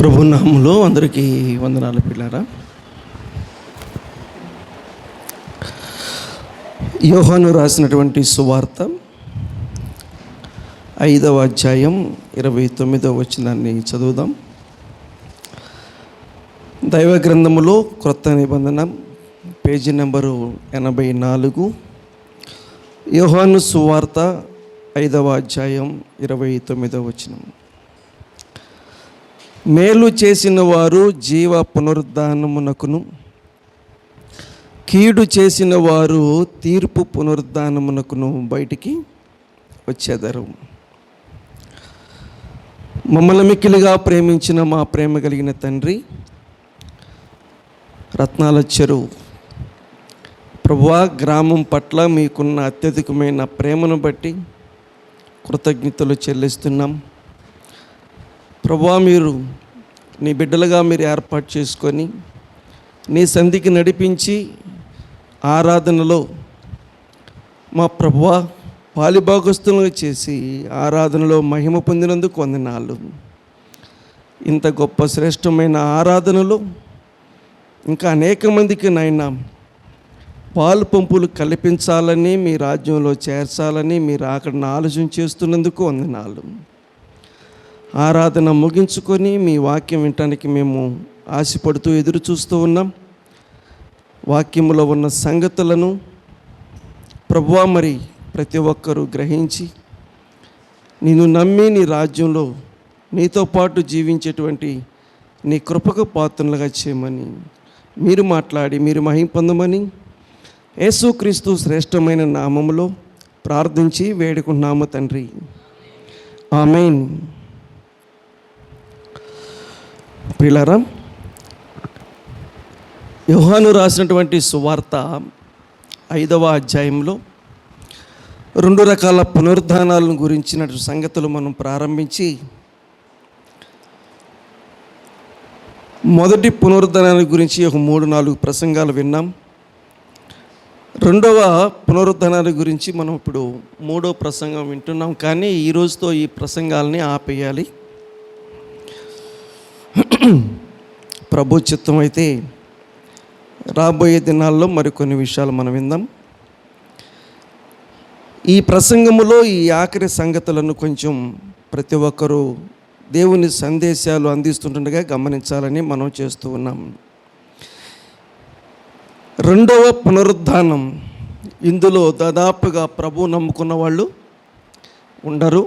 ప్రభు నామములో అందరికీ వందనాలు పిల్లారా. యోహాను రాసినటువంటి సువార్త 5వ అధ్యాయం 29వ వచనాన్ని చదువుదాం. దైవ గ్రంథములో క్రొత్త నిబంధన పేజీ నెంబరు 84. యోహాను సువార్త 5వ అధ్యాయం 29వ వచనం. మేలు చేసిన వారు జీవ పునరుద్ధానమునకును, కీడు చేసిన వారు తీర్పు పునరుద్ధానమునకును బయటికి వచ్చేదరు. మమ్మల్ని మిక్కిలిగా ప్రేమించిన మా ప్రేమ కలిగిన తండ్రి, రత్నాల చెరువు ప్రభువా, గ్రామం పట్ల మీకున్న అత్యధికమైన ప్రేమను బట్టి కృతజ్ఞతలు చెల్లిస్తున్నాం. ప్రభువా, మీరు నీ బిడ్డలుగా మీరు ఏర్పాటు చేసుకొని నీ సంధికి నడిపించి ఆరాధనలో మా ప్రభువా పాలిభాగస్తులను చేసి ఆరాధనలో మహిమ పొందినందుకు వందనాలు. ఇంత గొప్ప శ్రేష్టమైన ఆరాధనలో ఇంకా అనేక మందికి నాయన పాలు పంపులు కల్పించాలని, మీ రాజ్యంలో చేర్చాలని మీరు అక్కడ ఆలోచన చేస్తున్నందుకు వందనాలు. ఆరాధన ముగించుకొని మీ వాక్యం వినటానికి మేము ఆశపడుతూ ఎదురు చూస్తూ ఉన్నాం. వాక్యములో ఉన్న సంగతులను ప్రభువా మరి ప్రతి ఒక్కరూ గ్రహించి నిన్ను నమ్మి నీ రాజ్యంలో నీతో పాటు జీవించేటువంటి నీ కృపకు పాత్రలుగా చేయమని మీరు మాట్లాడి మీరు మహిమ పొందమని యేసుక్రీస్తు శ్రేష్టమైన నామములో ప్రార్థించి వేడుకున్నాము తండ్రి, ఆమేన్. ప్రియులారా, యోహాను రాసినటువంటి సువార్త 5వ అధ్యాయంలో 2 రకాల పునరుద్ధానాలను గురించిన సంగతులు మనం ప్రారంభించి మొదటి పునరుద్ధానాల గురించి ఒక 3-4 ప్రసంగాలు విన్నాం. 2వ పునరుద్ధానాల గురించి మనం ఇప్పుడు 3వ ప్రసంగం వింటున్నాం. కానీ ఈరోజుతో ఈ ప్రసంగాలని ఆపేయాలి. ప్రభు చిత్తం అయితే రాబోయే దినాల్లో మరికొన్ని విషయాలు మనం విందాం. ఈ ప్రసంగములో ఈ ఆఖరి సంగతులను కొంచెం ప్రతి ఒక్కరూ దేవుని సందేశాలు అందిస్తుండగా గమనించాలని మనం చేస్తూ ఉన్నాం. 2వ పునరుద్ధానం, ఇందులో దాదాపుగా ప్రభు నమ్ముకున్న వాళ్ళు ఉండరు.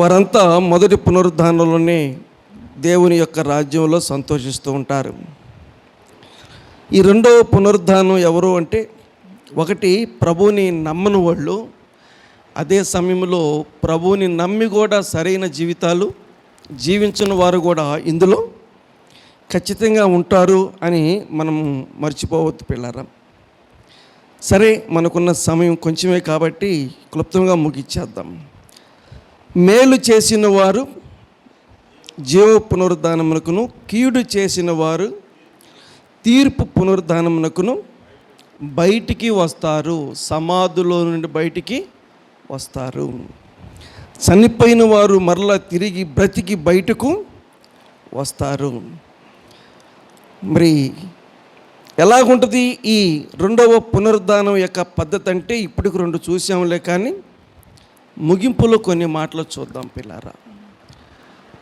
వారంతా మొదటి పునరుద్ధానంలోనే దేవుని యొక్క రాజ్యంలో సంతోషిస్తూ ఉంటారు. ఈ 2వ పునరుద్ధానం ఎవరు అంటే, ఒకటి ప్రభువుని నమ్మని వాళ్ళు, అదే సమయంలో ప్రభువుని నమ్మి కూడా సరైన జీవితాలు జీవించిన వారు కూడా ఇందులో ఖచ్చితంగా ఉంటారు అని మనం మర్చిపోవద్దు పిల్లరా. సరే, మనకున్న సమయం కొంచెమే కాబట్టి క్లుప్తంగా ముగిచ్చేద్దాం. మేలు చేసిన వారు జీవ పునరుద్ధానమునకును, కీడు చేసిన వారు తీర్పు పునరుద్ధానమునకును బయటికి వస్తారు. సమాధిలో నుండి బయటికి వస్తారు. చనిపోయిన వారు మరలా తిరిగి బ్రతికి బయటకు వస్తారు. మరి ఎలాగుంటుంది ఈ 2వ పునరుద్ధానం యొక్క పద్ధతి అంటే, ఇప్పటికి 2 చూసాములే, కానీ ముగింపులో కొన్ని మాటలు చూద్దాం పిల్లారా.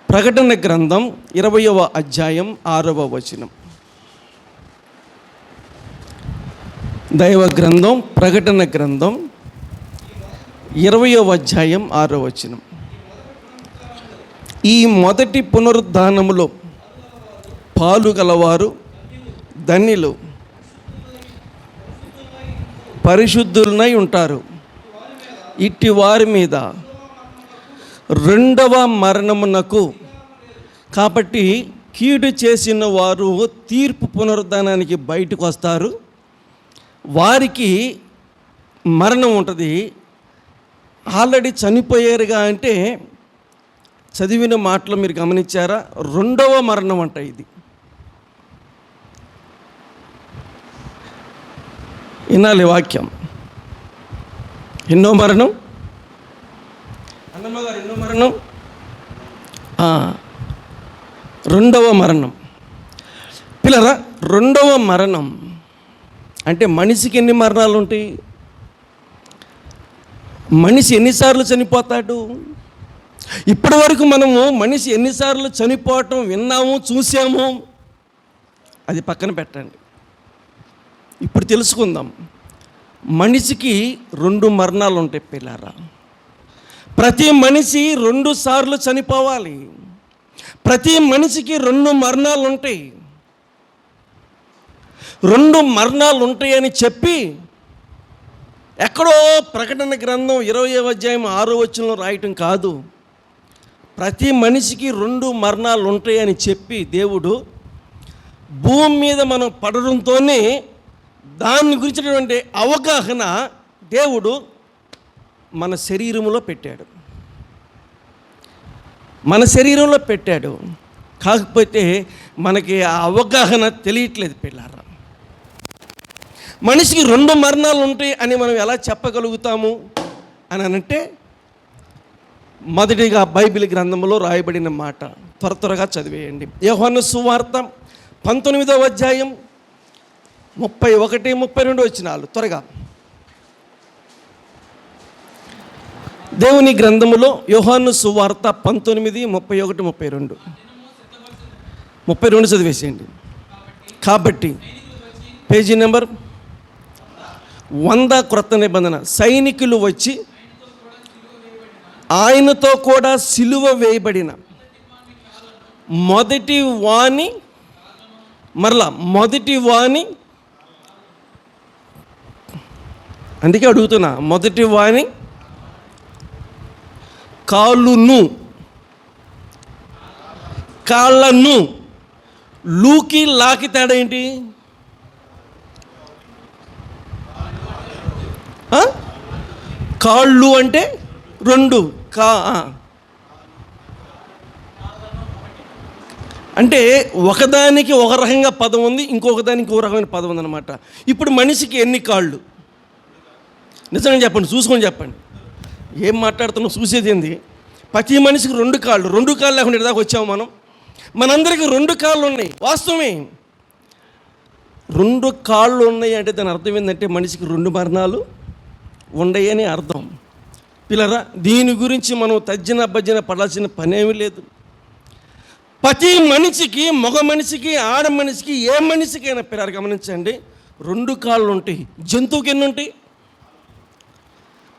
ప్రకటన గ్రంథం 20వ అధ్యాయం 6వ వచనం. దైవ గ్రంథం ప్రకటన గ్రంథం 20వ అధ్యాయం 6వ వచనం. ఈ మొదటి పునరుద్ధానములో పాలు గలవారు ధన్యులు, పరిశుద్ధులనై ఉంటారు. ఇట్టి వారి మీద 2వ మరణమునకు, కాబట్టి కీడు చేసిన వారు తీర్పు పునరుద్ధానానికి బయటకు వస్తారు. వారికి మరణం ఉంటుంది. ఆల్రెడీ చనిపోయారుగా అంటే చదివిన మాటలు మీరు గమనించారా? 2వ మరణం అంట ఇది. వినాలి వాక్యం. ఎన్నో మరణం? అన్నమ్మ గారు, ఎన్నో మరణం? రెండవ మరణం. పిల్లరా, రెండవ మరణం అంటే మనిషికి ఎన్ని మరణాలు ఉంటాయి? మనిషి ఎన్నిసార్లు చనిపోతాడు? ఇప్పటి వరకు మనము మనిషి ఎన్నిసార్లు చనిపోవటం విన్నాము, చూసాము, అది పక్కన పెట్టండి. ఇప్పుడు తెలుసుకుందాం. మనిషికి 2 మరణాలు ఉంటాయి పిల్లారా. ప్రతి మనిషి 2 సార్లు చనిపోవాలి. ప్రతి మనిషికి 2 మరణాలు ఉంటాయి. 2 మరణాలు ఉంటాయని చెప్పి ఎక్కడో ప్రకటన గ్రంథం 20వ అధ్యాయం 6వ వచనంలో రాయటం కాదు. ప్రతి మనిషికి 2 మరణాలు ఉంటాయని చెప్పి దేవుడు భూమి మీద మనం పడడంతోనే దాని గురించినటువంటి అవగాహన దేవుడు మన శరీరంలో పెట్టాడు. మన శరీరంలో పెట్టాడు. కాకపోతే మనకి ఆ అవగాహన తెలియట్లేదు పిల్లారా. మనిషికి 2 మరణాలు ఉంటాయి అని మనం ఎలా చెప్పగలుగుతాము అని అంటే, మొదటిగా బైబిల్ గ్రంథంలో రాయబడిన మాట త్వరగా చదివేయండి. యోహాను సువార్త 19వ అధ్యాయం 31, 32 వచనాలు త్వరగా. దేవుని గ్రంథములో యోహాను సువార్త 19, 31, 32. 32 చదివేసేయండి. కాబట్టి పేజీ నెంబర్ 100 క్రొత్త నిబంధన. సైనికులు వచ్చి ఆయనతో కూడా సిలువ వేయబడిన మొదటి వాని అందుకే అడుగుతున్నా, మొదటి వాని కాళ్ళను లూకి లాకి తేడా ఏంటి? కాళ్ళు అంటే 2 అంటే ఒకదానికి ఒక రకంగా పదం ఉంది, ఇంకొక దానికి ఒక రకమైన పదం ఉందన్నమాట. ఇప్పుడు మనిషికి ఎన్ని కాళ్ళు? నిజంగా చెప్పండి, చూసుకొని చెప్పండి. ఏం మాట్లాడుతున్నావు? చూసేది ఏంది? ప్రతి మనిషికి 2 కాళ్ళు. 2 కాళ్ళు లేకుండా దాకా వచ్చాము మనం. మనందరికీ 2 కాళ్ళు ఉన్నాయి. వాస్తవమే, 2 కాళ్ళు ఉన్నాయి అంటే దాని అర్థం ఏంటంటే మనిషికి 2 మరణాలు ఉండయని అర్థం. పిల్లరా, దీని గురించి మనం తజ్జన భజ్జన పడాల్సిన పనేమీ లేదు. ప్రతి మనిషికి, మగ మనిషికి, ఆడ మనిషికి, ఏ మనిషికైనా పిల్లలు గమనించండి, 2 కాళ్ళు ఉంటాయి. జంతువుకి ఎన్ని ఉంటాయి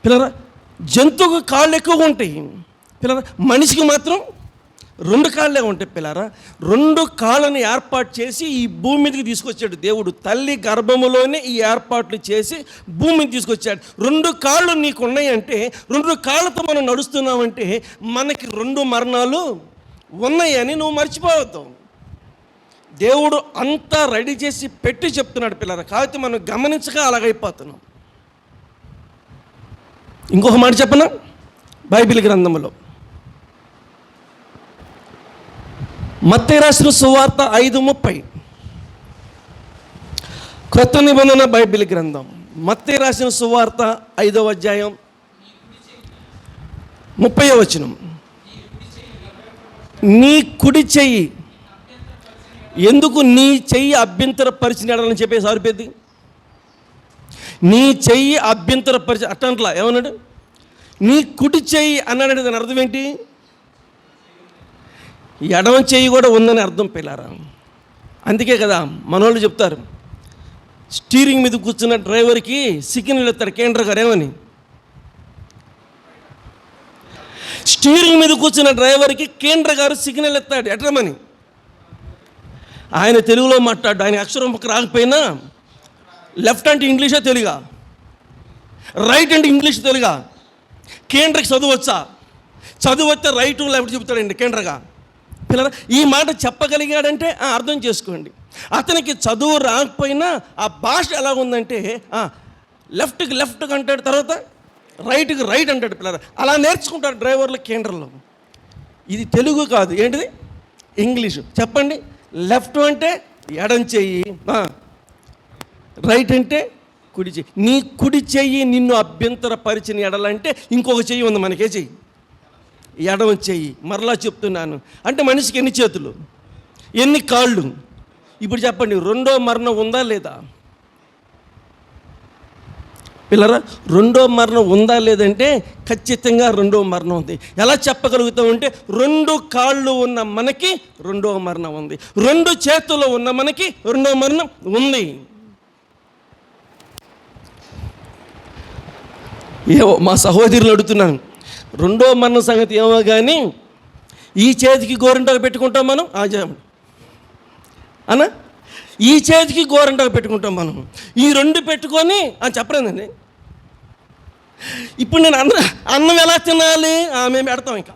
పిల్లరా? జంతువుకి కాళ్ళు ఎక్కువగా ఉంటాయి పిల్లరా. మనిషికి మాత్రం 2 కాళ్ళే ఉంటాయి పిల్లరా. 2 కాళ్ళని ఏర్పాటు చేసి ఈ భూమి మీదకి తీసుకొచ్చాడు దేవుడు. తల్లి గర్భములోనే ఈ ఏర్పాట్లు చేసి భూమి మీద తీసుకొచ్చాడు. 2 కాళ్ళు నీకు ఉన్నాయంటే, 2 కాళ్ళతో మనం నడుస్తున్నామంటే మనకి 2 మరణాలు ఉన్నాయని నువ్వు మర్చిపోవద్దు. దేవుడు అంతా రెడీ చేసి పెట్టి చెప్తున్నాడు పిల్లరా. కాబట్టి మనం గమనించక అలాగైపోతున్నాం. ఇంకొక మాట చెప్పనా? బైబిల్ గ్రంథంలో మత్తయి రాసిన సువార్త 5:30. క్రొత్త నిబంధన బైబిల్ గ్రంథం మత్తయి రాసిన సువార్త 5వ అధ్యాయం 30వ వచనం. నీ కుడి చెయ్యి ఎందుకు నీ చెయ్యి అభ్యంతరపరిచినాడని చెప్పేసి ఆరిపోద్ది. నీ చెయ్యి అభ్యంతరపరిచి అట్టంట్లా ఏమన్నాడు? నీ కుడి చెయ్యి అన్నాడు. దాని అర్థం ఏంటి? ఎడమ చెయ్యి కూడా ఉందని అర్థం పిల్లారా. అందుకే కదా మనోళ్ళు చెప్తారు, స్టీరింగ్ మీద కూర్చున్న డ్రైవర్కి సిగ్నల్ ఎత్తాడు కేంద్ర గారు. ఏమని? స్టీరింగ్ మీద కూర్చున్న డ్రైవర్కి కేంద్ర గారు సిగ్నల్ ఎత్తాడు ఎట్రమని. ఆయన తెలుగులో మాట్లాడు. ఆయన అక్షరం రాకపోయినా లెఫ్ట్ అంటే ఇంగ్లీషే తెలుగా, రైట్ అంటే ఇంగ్లీష్ తెలుగా. కేంద్రకి చదువు వచ్చా? చదువు వస్తే రైటు లెఫ్ట్ చెబుతాడండి కేంద్రగా. పిల్లల ఈ మాట చెప్పగలిగాడంటే అర్థం చేసుకోండి. అతనికి చదువు రాకపోయినా ఆ భాష ఎలా ఉందంటే లెఫ్ట్కి లెఫ్ట్ అంటాడు, తర్వాత రైట్కి రైట్ అంటాడు. పిల్లల అలా నేర్చుకుంటాడు డ్రైవర్లు కేంద్రంలో. ఇది తెలుగు కాదు, ఏంటిది? ఇంగ్లీషు. చెప్పండి. లెఫ్ట్ అంటే ఎడం చెయ్యి, రైట్ అంటే కుడి చెయ్యి. నీ కుడి చెయ్యి నిన్ను అభ్యంతరపరిచిన ఎడలంటే ఇంకొక చెయ్యి ఉంది మనకే చెయ్యి. ఎడమ చెయ్యి. మరలా చెప్తున్నాను, అంటే మనిషికి ఎన్ని చేతులు, ఎన్ని కాళ్ళు? ఇప్పుడు చెప్పండి, రెండో మరణం ఉందా లేదా? పిల్లరా, రెండో మరణం ఉందా లేదంటే ఖచ్చితంగా రెండో మరణం ఉంది. ఎలా చెప్పగలుగుతామంటే, రెండు కాళ్ళు ఉన్న మనకి రెండో మరణం ఉంది, రెండు చేతులు ఉన్న మనకి రెండో మరణం ఉంది. ఏవో మా సహోదరులు అడుగుతున్నాను, రెండో మరణం సంగతి ఏమో కానీ ఈ చేతికి గోరింటాకు పెట్టుకుంటాం మనం అన్న, ఈ చేతికి గోరింటాకు పెట్టుకుంటాం మనం, ఈ రెండు పెట్టుకొని చెప్పలేదండి. ఇప్పుడు నేను అన్నం ఎలా తినాలి? మేము పెడతాం. ఇంకా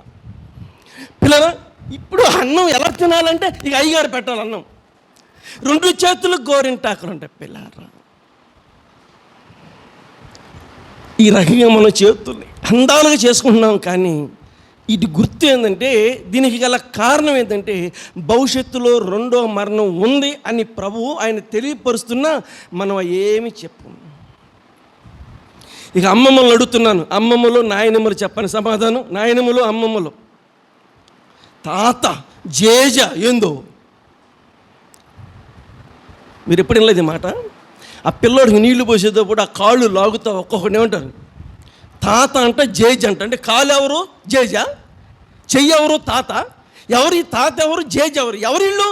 పిల్లరా, ఇప్పుడు అన్నం ఎలా తినాలంటే ఇక అయ్యగారు పెట్టాలి అన్నం. రెండు చేతులు గోరింటాకులు ఉంటాయి పిల్లరా. ఈ రకంగా మనం చేతుల్ని అందాలుగా చేసుకుంటున్నాం. కానీ ఇది గుర్తు ఏంటంటే, దీనికి గల కారణం ఏంటంటే, భవిష్యత్తులో రెండో మరణం ఉంది అని ప్రభువు ఆయన తెలియపరుస్తున్నా మనం ఏమి చెప్పు. ఇక అమ్మమ్మలు అడుగుతున్నాను, అమ్మమ్మలు నాయనమ్మలు చెప్పని సమాధానం. నాయనమ్మలు అమ్మమ్మలు, తాత జేజ ఏందో మీరు ఎప్పుడు వినలేదు ఈ మాట? ఆ పిల్లోడికి నీళ్లు పోసేటప్పుడు ఆ కాళ్ళు లాగుతా ఒక్కొక్కటి ఏమంటారు? తాత అంట, జేజ అంట. అంటే కాలు ఎవరు? జేజ. చెయ్యి ఎవరు? తాత. ఎవరు ఈ తాత? ఎవరు? జేజ ఎవరు? ఎవరిళ్ళు?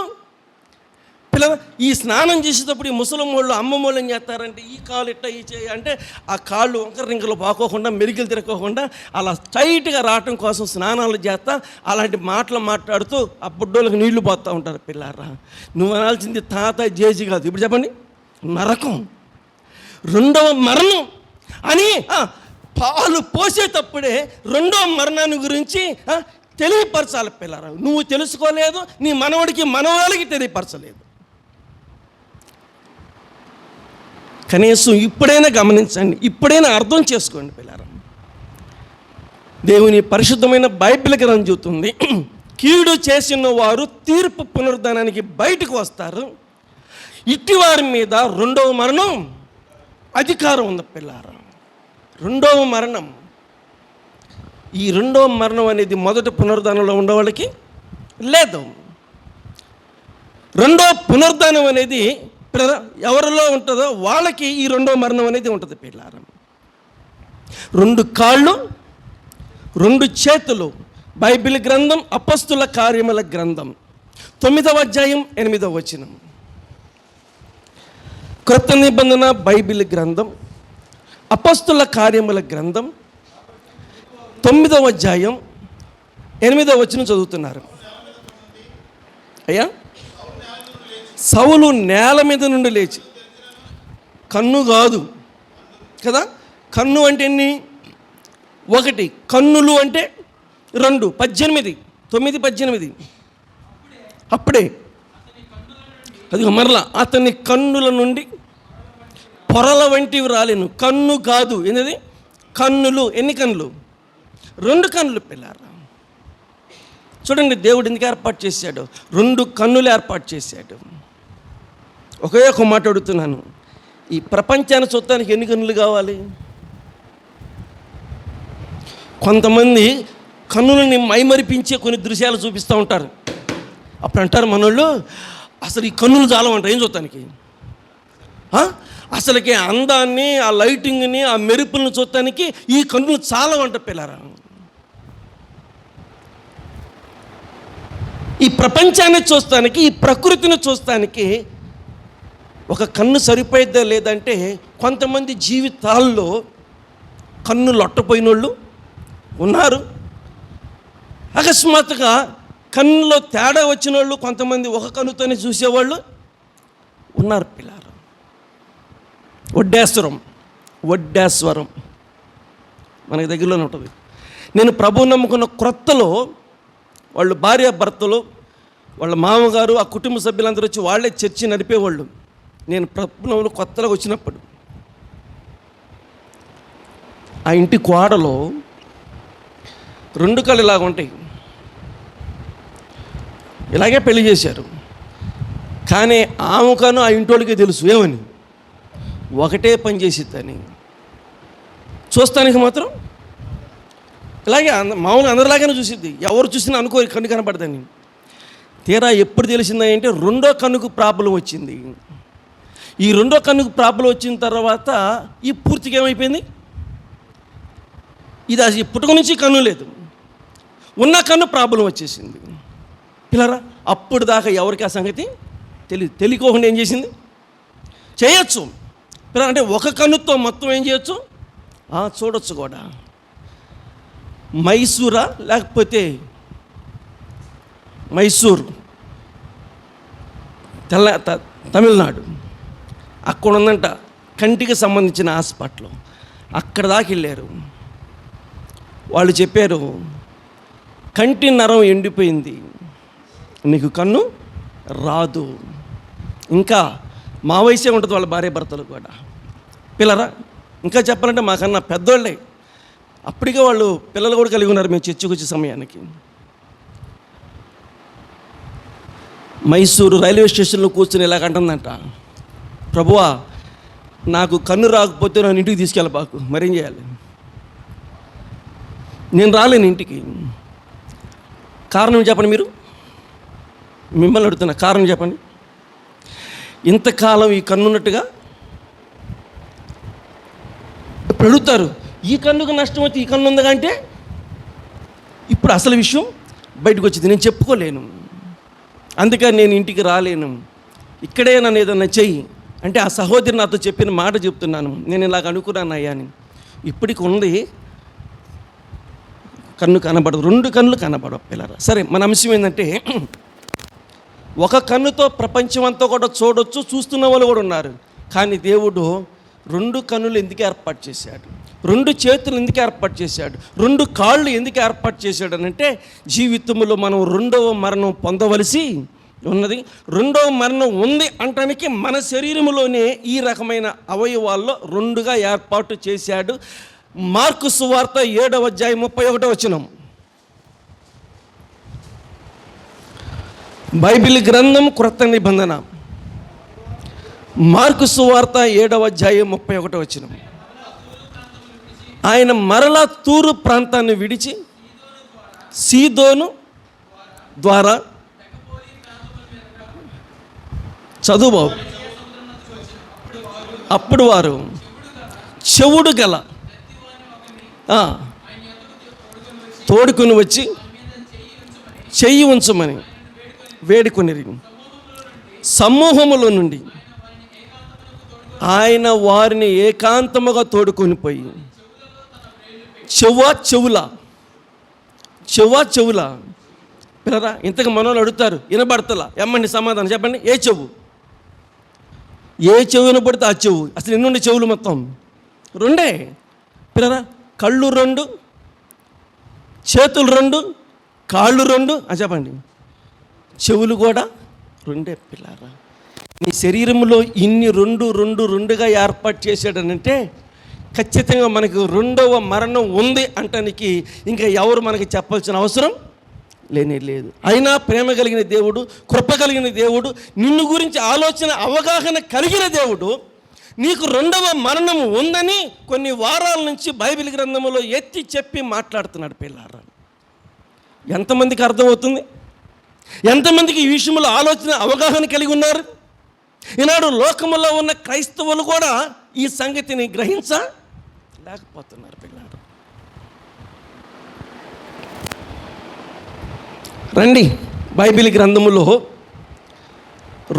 పిల్లలు ఈ స్నానం చేసేటప్పుడు ఈ ముసలం వాళ్ళు అమ్మమ్మ వాళ్ళు ఏం చేస్తారంటే, ఈ కాలు ఇట్ట ఈ చేయి అంటే ఆ కాళ్ళు వంకర రింకలు బాకోకుండా మెరుగులు తిరగకుండా అలా టైట్గా రావటం కోసం స్నానాలు చేస్తా అలాంటి మాటలు మాట్లాడుతూ ఆ బుడ్డోళ్ళకి నీళ్లు పోతూ ఉంటారు. పిల్లారా, నువ్వు అనాల్సింది తాత జేజీ కాదు. ఇప్పుడు చెప్పండి, నరకం, రెండవ మరణం అని పాలు పోసేటప్పుడే రెండవ మరణాన్ని గురించి తెలియపరచాలి. పిల్లారా, నువ్వు తెలుసుకోలేదు, నీ మనవడికి మనవాళ్ళకి తెలియపరచలేదు. కనీసం ఇప్పుడైనా గమనించండి, ఇప్పుడైనా అర్థం చేసుకోండి. పిల్లారా, దేవుని పరిశుద్ధమైన బైబిల్ గ్రంథం చెబుతుంది, కీడు చేసిన వారు తీర్పు పునరుద్ధానానికి బయటకు వస్తారు, ఇట్టి వారి మీద రెండవ మరణం అధికారం ఉంది. పిల్లారా, రెండవ మరణం, ఈ రెండవ మరణం అనేది మొదటి పునరుద్ధానంలో ఉండేవాళ్ళకి లేదు. రెండవ పునరుద్ధానం అనేది ఎవరిలో ఉంటుందో వాళ్ళకి ఈ రెండవ మరణం అనేది ఉంటుంది. పిల్లారా, రెండు కాళ్ళు, రెండు చేతులు. బైబిల్ గ్రంథం అపొస్తలుల కార్యముల గ్రంథం 9వ అధ్యాయం 8వ వచనం. క్రొత్త నిబంధన బైబిల్ గ్రంథం అపొస్తలుల కార్యముల గ్రంథం 9వ అధ్యాయం 8వ వచనం చదువుతున్నారు. అయ్యా, సౌలు నేల మీద నుండి లేచి, కన్ను కాదు కదా, కన్ను అంటే ఎన్ని? ఒకటి. కన్నులు అంటే 2, 18, 9, 18. అప్పుడే అది మరలా అతని కన్నుల నుండి పొరల వంటివి రాలేను. కన్ను కాదు, ఏంటది? కన్నులు. ఎన్ని కన్నులు? 2 కన్నులు. పిల్లారా, చూడండి, దేవుడు ఎందుకు ఏర్పాటు చేశాడు? 2 కన్నులు ఏర్పాటు చేశాడు. ఒకే ఒక మాట అడుగుతున్నాను, ఈ ప్రపంచాన్ని చూడటానికి ఎన్ని కన్నులు కావాలి? కొంతమంది కన్నులని మైమరిపించే కొన్ని దృశ్యాలు చూపిస్తూ ఉంటారు. అప్పుడు అంటారు మనోళ్ళు, అసలు ఈ కన్నులు చాలమంటారు ఏం చూడటానికి? అసలుకి అందాన్ని, ఆ లైటింగ్ని, ఆ మెరుపులను చూడటానికి ఈ కన్నులు చాలవంట. పిల్లరా, ఈ ప్రపంచాన్ని చూస్తానికి, ఈ ప్రకృతిని చూస్తానికి ఒక కన్ను సరిపోయిద్దా లేదంటే, కొంతమంది జీవితాల్లో కన్ను లొట్టపోయిన వాళ్ళు ఉన్నారు. అకస్మాత్తుగా కన్నులో తేడా వచ్చిన వాళ్ళు కొంతమంది ఒక కన్నుతోనే చూసేవాళ్ళు ఉన్నారు. పిల్లారు, వడ్డేశ్వరం మనకి దగ్గరలోనే ఉంటుంది. నేను ప్రభువు నమ్ముకున్న క్రొత్తలో వాళ్ళు భార్య భర్తలు, వాళ్ళ మామగారు, ఆ కుటుంబ సభ్యులందరూ వచ్చి వాళ్ళే చర్చి నడిపేవాళ్ళు. నేను ప్రభువులో కొత్తగా వచ్చినప్పుడు ఆ ఇంటి కోడలో 2 కళ్ళు ఇలాగ ఉంటాయి. ఇలాగే పెళ్లి చేశారు. కానీ ఆమెకను ఆ ఇంటోళ్ళకి తెలుసు ఏమని, ఒకటే పని చేసిద్దని. చూస్తానికి మాత్రం ఇలాగే మామూలుగా అందరిలాగానే చూసిద్ది, ఎవరు చూసినా అనుకో కన్ను కనపడదని. తీరా ఎప్పుడు తెలిసిందా అంటే రెండో కన్నుకు ప్రాబ్లం వచ్చింది. ఈ రెండో కన్నుకు ప్రాబ్లం వచ్చిన తర్వాత ఈ పూర్తిగా ఏమైపోయింది, ఇది అది పుట్టుక నుంచి కన్ను లేదు, ఉన్న కన్ను ప్రాబ్లం వచ్చేసింది. పిల్లరా, అప్పుడు దాకా ఎవరికి ఆ సంగతి తెలియకోకుండా ఏం చేసింది, చేయొచ్చు పిల్లరా. అంటే ఒక కన్నుతో మొత్తం ఏం చేయొచ్చు, చూడొచ్చు కూడా. మైసూరా లేకపోతే మైసూర్ తమిళనాడు, అక్కడ ఉందంట కంటికి సంబంధించిన హాస్పిటల్. అక్కడ దాకా వెళ్ళారు. వాళ్ళు చెప్పారు, కంటి నరం ఎండిపోయింది, నీకు కన్ను రాదు. ఇంకా మా వయసే ఉంటుంది వాళ్ళ భార్య భర్తలు కూడా. పిల్లరా, ఇంకా చెప్పాలంటే మాకన్నా పెద్దోళ్ళే. అప్పటికే వాళ్ళు పిల్లలు కూడా కలిగి ఉన్నారు మేము చర్చకు వచ్చే సమయానికి. మైసూరు రైల్వే స్టేషన్లో కూర్చొని ఇలాగంటుందంట, ప్రభువా నాకు కన్ను రాకపోతే నన్ను ఇంటికి తీసుకెళ్ళబాకు, మరేం చేయాలి, నేను రాలేను ఇంటికి. కారణం చెప్పండి, మీరు మిమ్మల్ని అడుగుతున్నా, కారణం చెప్పండి. ఇంతకాలం ఈ కన్ను ఉన్నట్టుగా ఇప్పుడు అడుగుతారు, ఈ కన్నుకు నష్టం వచ్చి ఈ కన్ను ఉందిగా అంటే ఇప్పుడు అసలు విషయం బయటకు వచ్చింది, నేను చెప్పుకోలేను, అందుకని నేను ఇంటికి రాలేను, ఇక్కడే నన్ను ఏదన్నా చెయ్యి అంటే ఆ సహోదరి నాతో చెప్పిన మాట చెప్తున్నాను, నేను ఇలాగ అనుకున్నాను అయ్యా అని. ఇప్పటికి ఉంది కన్ను కనబడదు, రెండు కన్నులు కనబడవు పిల్లరా. సరే, మన అంశం ఏంటంటే ఒక కన్నుతో ప్రపంచం అంతా కూడా చూడొచ్చు, చూస్తున్న వాళ్ళు కూడా ఉన్నారు. కానీ దేవుడు రెండు కన్నులు ఎందుకు ఏర్పాటు చేశాడు, రెండు చేతులు ఎందుకు ఏర్పాటు చేశాడు, రెండు కాళ్ళు ఎందుకు ఏర్పాటు చేశాడు అని అంటే జీవితంలో మనం రెండవ మరణం పొందవలసి ఉన్నది. రెండవ మరణం ఉంది అంటానికి మన శరీరంలోనే ఈ రకమైన అవయవాల్లో రెండుగా ఏర్పాటు చేశాడు. మార్కు సువార్త 7వ అధ్యాయం 31వ వచనం. బైబిల్ గ్రంథం క్రొత్త నిబంధన, మార్కు సువార్త 7వ అధ్యాయం 31వ వచనం. ఆయన మరలా తూరు ప్రాంతాన్ని విడిచి సీదోను ద్వారా చదువు. అప్పుడు వారు చెవుడు గల తోడుకొని వచ్చి చెయ్యి ఉంచమని వేడుకొనిరి. సమూహములో నుండి ఆయన వారిని ఏకాంతముగా తోడుకొని పోయి చెవుల పిల్లరా, ఇంతకు మనోళ్ళు అడుగుతారు, వినబడతలా ఎమ్మండి సమాధానం చెప్పండి. ఏ చెవు వినబడితే ఆ చెవు. అసలు ఎన్నుండి చెవులు మొత్తం రెండే పిల్లరా. కళ్ళు రెండు, చేతులు రెండు, కాళ్ళు రెండు, చెప్పండి, చెవులు కూడా రెండే పిల్లరా. నీ శరీరంలో ఇన్ని రెండుగా ఏర్పాటు చేశాడనంటే ఖచ్చితంగా మనకు రెండవ మరణం ఉంది అంటానికి ఇంకా ఎవరు మనకి చెప్పాల్సిన అవసరం లేనే లేదు. అయినా ప్రేమ కలిగిన దేవుడు, కృప కలిగిన దేవుడు, నిన్ను గురించి ఆలోచన అవగాహన కలిగిన దేవుడు నీకు రెండవ మరణం ఉందని కొన్ని వారాల నుంచి బైబిల్ గ్రంథంలో ఎత్తి చెప్పి మాట్లాడుతున్నాడు పిల్లారా. ఎంతమందికి అర్థమవుతుంది? ఎంతమందికి ఈ విషయంలో ఆలోచన అవగాహన కలిగి ఉన్నారు? ఈనాడు లోకములో ఉన్న క్రైస్తవులు కూడా ఈ సంగతిని గ్రహించలేకపోతున్నారు పిల్లలు. రండి, బైబిల్ గ్రంథములో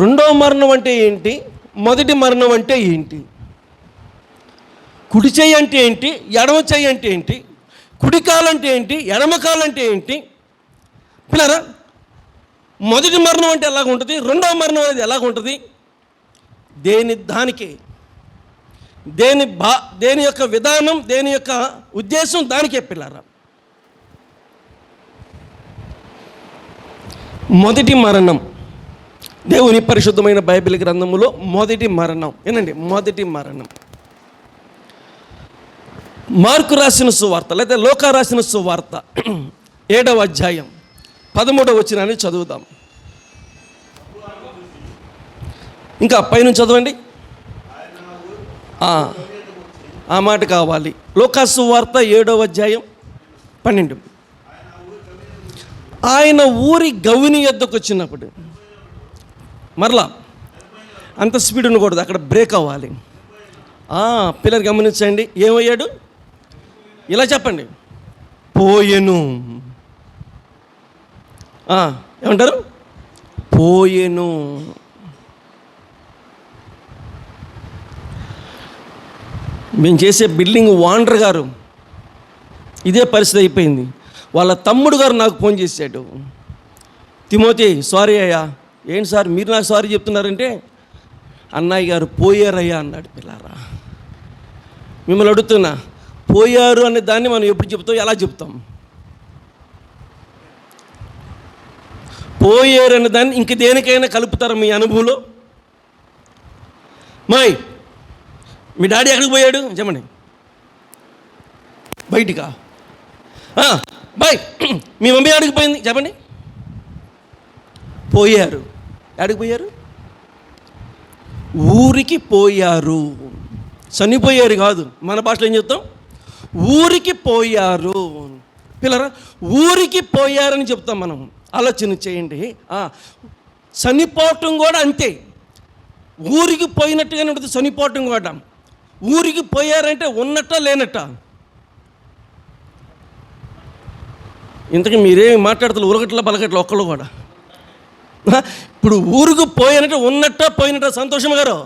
రెండవ మరణం అంటే ఏంటి, మొదటి మరణం అంటే ఏంటి, కుడి చెయ్యి అంటే ఏంటి, ఎడమ చెయ్యి అంటే ఏంటి, కుడి కాలు అంటే ఏంటి, ఎడమ కాలు అంటే ఏంటి పిల్లరా. మొదటి మరణం అంటే ఎలాగ ఉంటుంది, రెండవ మరణం అనేది ఎలాగ ఉంటుంది, దానికే దేని యొక్క విధానం, దేని యొక్క ఉద్దేశం దానికే పిల్లరా. మొదటి మరణం దేవుని పరిశుద్ధమైన బైబిల్ గ్రంథములో మొదటి మరణం ఏనండి, మొదటి మరణం. మార్కు రాసిన సువార్త లేదా లోకా రాసిన సువార్త 7వ అధ్యాయం 13వ వచనాన్ని చదువుదాం. ఇంకా పైనుంచి చదవండి, ఆ మాట కావాలి. లోకా సువార్త 7వ అధ్యాయం 12. ఆయన ఊరి గవిని యొద్దకు వచ్చినప్పుడు, మరలా అంత స్పీడ్ ఉండకూడదు, అక్కడ బ్రేక్ అవ్వాలి. పిల్లలు గమనించండి, ఏమయ్యాడు? ఇలా చెప్పండి, పోయెను. ఏమంటారు? పోయెను. మేము చేసే బిల్డింగ్ ఓనర్ గారు ఇదే పరిస్థితి అయిపోయింది. వాళ్ళ తమ్ముడు గారు నాకు ఫోన్ చేశాడు, తిమోతి సారీ అయ్యా. ఏంటి సార్ మీరు నాకు సారీ చెప్తున్నారంటే, అన్నయ్య గారు పోయారయ్యా అన్నాడు. పిల్లారా, మిమ్మల్ని అడుగుతున్నా, పోయారు అనే దాన్ని మనం ఎప్పుడు చెప్తాం, ఎలా చెప్తాం? పోయారు అనే దాన్ని ఇంక దేనికైనా కలుపుతారా మీ అనుభవంలో? మీ డాడీ ఎక్కడికి పోయాడు చెప్పండి? బయటికా? బాయ్ మీ మమ్మీ ఎక్కడికి పోయింది చెప్పండి? పోయారు. ఎక్కడికి పోయారు? ఊరికి పోయారు. చనిపోయారు కాదు, మన భాషలో ఏం చెప్తాం? ఊరికి పోయారు. పిల్లరా, ఊరికి పోయారని చెప్తాం మనం. ఆలోచన చేయండి. చనిపోవటం కూడా అంతే, ఊరికి పోయినట్టుగానే ఉంటుంది చనిపోవటం కూడా. ఊరికి పోయారంటే ఉన్నట్ట లేనట్ట? ఇంతకీ మీరేం మాట్లాడుతారు? ఉరగట్ల పలకట్ల ఒక్కళ్ళు కూడా. ఇప్పుడు ఊరికి పోయానంటే ఉన్నట్ట పోయినట్ట? సంతోషం గారు,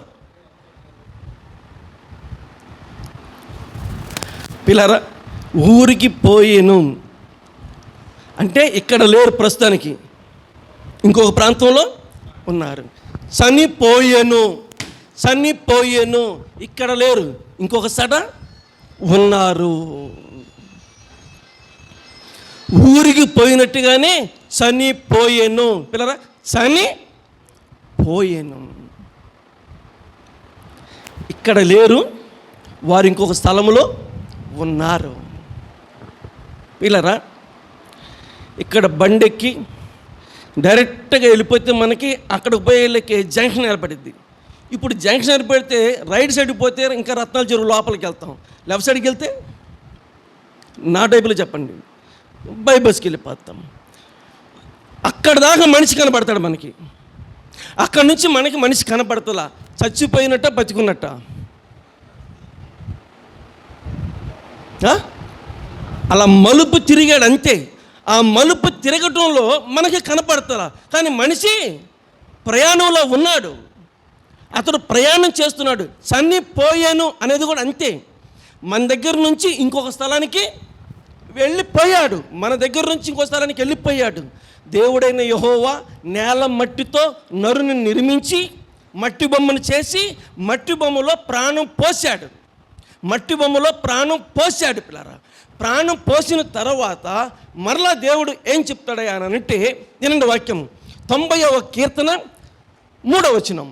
పిల్లరా, ఊరికి పోయేను అంటే ఇక్కడ లేరు ప్రస్తుతానికి, ఇంకొక ప్రాంతంలో ఉన్నారు. చనిపోయేను, చనిపోయేను, ఇక్కడ లేరు, ఇంకొక సట ఉన్నారు. ఊరికి పోయినట్టుగానే చనిపోయేను. పిల్లరా, చనిపోయేను, ఇక్కడ లేరు, వారు ఇంకొక స్థలంలో ఉన్నారు. పిల్లరా, ఇక్కడ బండెక్కి డైరెక్ట్గా వెళ్ళిపోతే మనకి అక్కడికి పోయేళ్ళకి జంక్షన్ ఏర్పడింది. ఇప్పుడు జంక్షన్ ఏర్పడితే రైట్ సైడ్కి పోతే ఇంకా రత్నాల చెరువు లోపలికి వెళ్తాం, లెఫ్ట్ సైడ్కి వెళ్తే నా టైపులో చెప్పండి బై బస్కి వెళ్ళిపోతాం. అక్కడ దాకా మనిషి కనపడతాడు మనకి, అక్కడి నుంచి మనకి మనిషి కనపడతలా, చచ్చిపోయినట్ట బతికున్నట్ట? అలా మలుపు తిరిగాడు అంతే. ఆ మలుపు తిరగటంలో మనకి కనపడతలా, కానీ మనిషి ప్రయాణంలో ఉన్నాడు, అతడు ప్రయాణం చేస్తున్నాడు. చనిపోయాను అనేది కూడా అంతే, మన దగ్గర నుంచి ఇంకొక స్థలానికి వెళ్ళిపోయాడు, మన దగ్గర నుంచి ఇంకో స్థలానికి వెళ్ళిపోయాడు. దేవుడైన యెహోవా నేల మట్టితో నరుని నిర్మించి మట్టి బొమ్మను చేసి మట్టి బొమ్మలో ప్రాణం పోశాడు. మట్టి బొమ్మలో ప్రాణం పోశాడు. పిల్లరా, ప్రాణం పోసిన తర్వాత మరలా దేవుడు ఏం చెప్తాడయ్యా అని అంటే, వినండి వాక్యం, 90వ కీర్తన 3వ వచనం.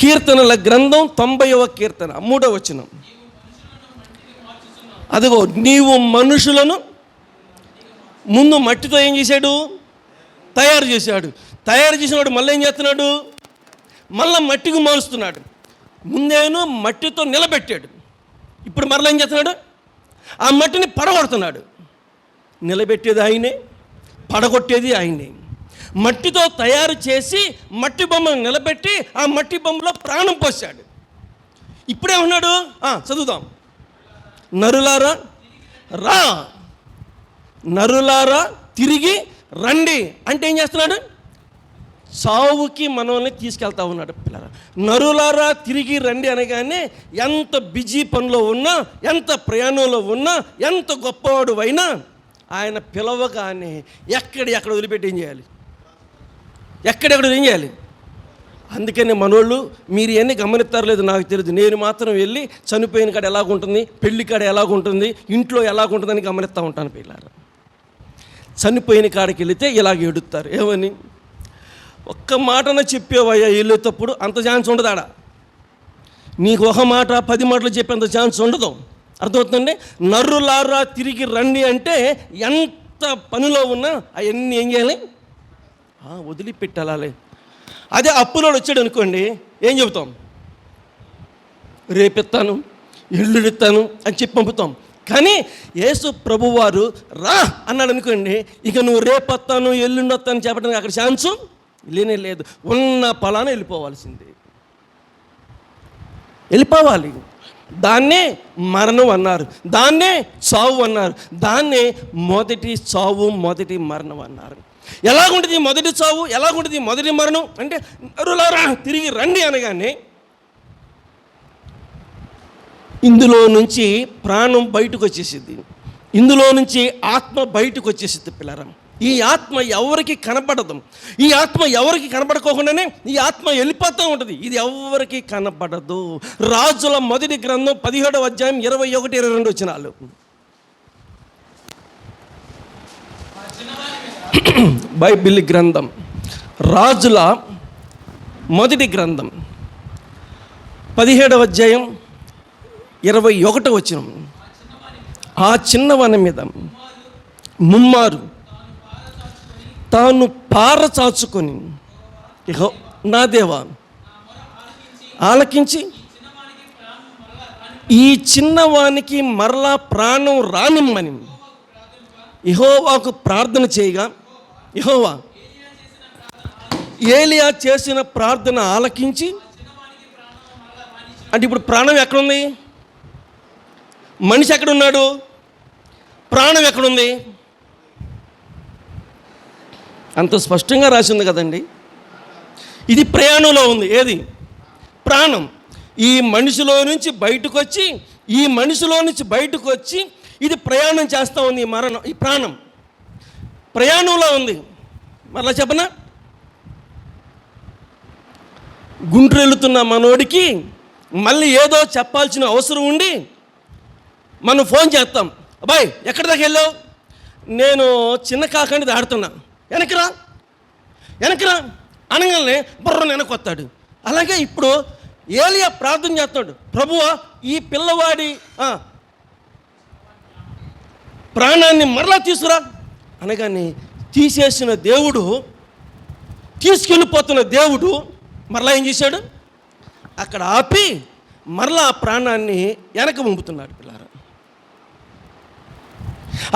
కీర్తనల గ్రంథం 90వ కీర్తన 3వ వచనం. అదిగో నీవు మనుషులను ముందు మట్టితో ఏం చేశాడు? తయారు చేశాడు. తయారు చేసినవాడు మళ్ళీ ఏం చేస్తున్నాడు? మళ్ళీ మట్టికి మారుస్తున్నాడు. ముందేను మట్టితో నిలబెట్టాడు, ఇప్పుడు మరలా ఏం చేస్తున్నాడు? ఆ మట్టిని పడగొడుతున్నాడు. నిలబెట్టేది ఆయనే, పడగొట్టేది ఆయనే. మట్టితో తయారు చేసి మట్టి బొమ్మను నిలబెట్టి ఆ మట్టి బొమ్మలో ప్రాణం పోశాడు. ఇప్పుడేమన్నాడు? చదువుదాం. నరులారా రా, నరులారా తిరిగి రండి అంటే ఏం చేస్తున్నాడు? చావుకి మనల్ని తీసుకెళ్తా ఉన్నాడు. పిల్లరా, నరులారా తిరిగి రండి అనగానే ఎంత బిజీ పనిలో ఉన్నా, ఎంత ప్రయాణంలో ఉన్నా, ఎంత గొప్పవాడు అయినా ఆయన పిలవగానే ఎక్కడ వదిలిపెట్టి ఏం చేయాలి? ఎక్కడెక్కడ ఏం చేయాలి? అందుకని మనోళ్ళు మీరు ఇవన్నీ గమనిస్తారు లేదు నాకు తెలియదు, నేను మాత్రం వెళ్ళి చనిపోయిన కాడ ఎలాగుంటుంది, పెళ్లి కాడ ఎలాగుంటుంది, ఇంట్లో ఎలాగుంటుందని గమనిస్తూ ఉంటాను. పిల్లలు చనిపోయిన కాడికి వెళితే ఇలాగ ఏడుస్తారు. ఏమని? ఒక్క మాటన చెప్పేవయ్యా వెళ్ళేటప్పుడు అంత ఛాన్స్ ఉండదు ఆడ. నీకు ఒక మాట 10 మాటలు చెప్పేంత ఛాన్స్ ఉండదు. అర్థమవుతుందండి? నరులారా తిరిగి రండి అంటే ఎంత పనిలో ఉన్నా అవన్నీ ఏం చేయాలి? వదిలిపెట్టాలి. అదే అప్పులోడు వచ్చాడు అనుకోండి, ఏం చెబుతాం? రేపెత్తాను, ఎల్లుడెత్తాను అని చెప్పి పంపుతాం. కానీ యేసు ప్రభువారు రా అన్నాడు అనుకోండి, ఇక నువ్వు రేపొత్తాను ఎల్లుండి వస్తాను చెప్పడానికి అక్కడ ఛాన్సు లేనే లేదు. ఉన్న పొలాన వెళ్ళిపోవాల్సిందే, వెళ్ళిపోవాలి. దాన్నే మరణం అన్నారు, దాన్నే చావు అన్నారు, దాన్నే మొదటి చావు మొదటి మరణం అన్నారు. ఎలాగుంటుంది మొదటి చావు, ఎలాగుంటుంది మొదటి మరణం అంటే నరులారా తిరిగి రండి అనగానే ఇందులో నుంచి ప్రాణం బయటకు వచ్చేసిద్ది, ఇందులో నుంచి ఆత్మ బయటకు వచ్చేసిద్ది పిల్లరా. ఈ ఆత్మ ఎవరికి కనపడదు, ఈ ఆత్మ ఎవరికి కనపడకోకుండానే ఈ ఆత్మ వెళ్ళిపోతూ ఉంటుంది, ఇది ఎవరికి కనపడదు. రాజుల మొదటి గ్రంథం 17వ అధ్యాయం 21-22 వచనాలు. బైబిల్ గ్రంథం రాజుల మొదటి గ్రంథం 17వ అధ్యాయం 21వ వచనం. ఆ చిన్నవాని మీద ముమ్మారు తాను పారచాచుకొని, నా దేవా ఆలకించి ఈ చిన్నవానికి మరలా ప్రాణం రానిమ్మని యెహోవాకు ప్రార్థన చేయగా, యెహోవా ఏలియా చేసిన ప్రార్థన ఆలకించి, అంటే ఇప్పుడు ప్రాణం ఎక్కడుంది, మనిషి ఎక్కడున్నాడు, ప్రాణం ఎక్కడుంది, అంత స్పష్టంగా రాసింది కదండి. ఇది ప్రయాణంలో ఉంది, ఏది ప్రాణం. ఈ మనిషిలో నుంచి బయటకు వచ్చి, ఈ మనిషిలో నుంచి బయటకు వచ్చి ఇది ప్రయాణం చేస్తూ ఉంది. ఈ మరణం, ఈ ప్రాణం ప్రయాణంలో ఉంది. మరలా చెప్పనా, గుంటూరు వెళుతున్న మనోడికి మళ్ళీ ఏదో చెప్పాల్సిన అవసరం ఉండి మనం ఫోన్ చేస్తాం, అబ్బాయి ఎక్కడి దాకా వెళ్ళావు, నేను చిన్న కాకండి దాడుతున్నా, వెనకరా వెనకరా అనగానే బుర్రను వెనకొస్తాడు. అలాగే ఇప్పుడు ఏలియా ప్రార్థన చేస్తాడు, ప్రభువా ఈ పిల్లవాడి ప్రాణాన్ని మరలా తీసుకురా అనగానే తీసేసిన దేవుడు, తీసుకెళ్ళిపోతున్న దేవుడు మరలా ఏం చేశాడు, అక్కడ ఆపి మరలా ఆ ప్రాణాన్ని వెనక పంపుతున్నాడు పిల్లారా.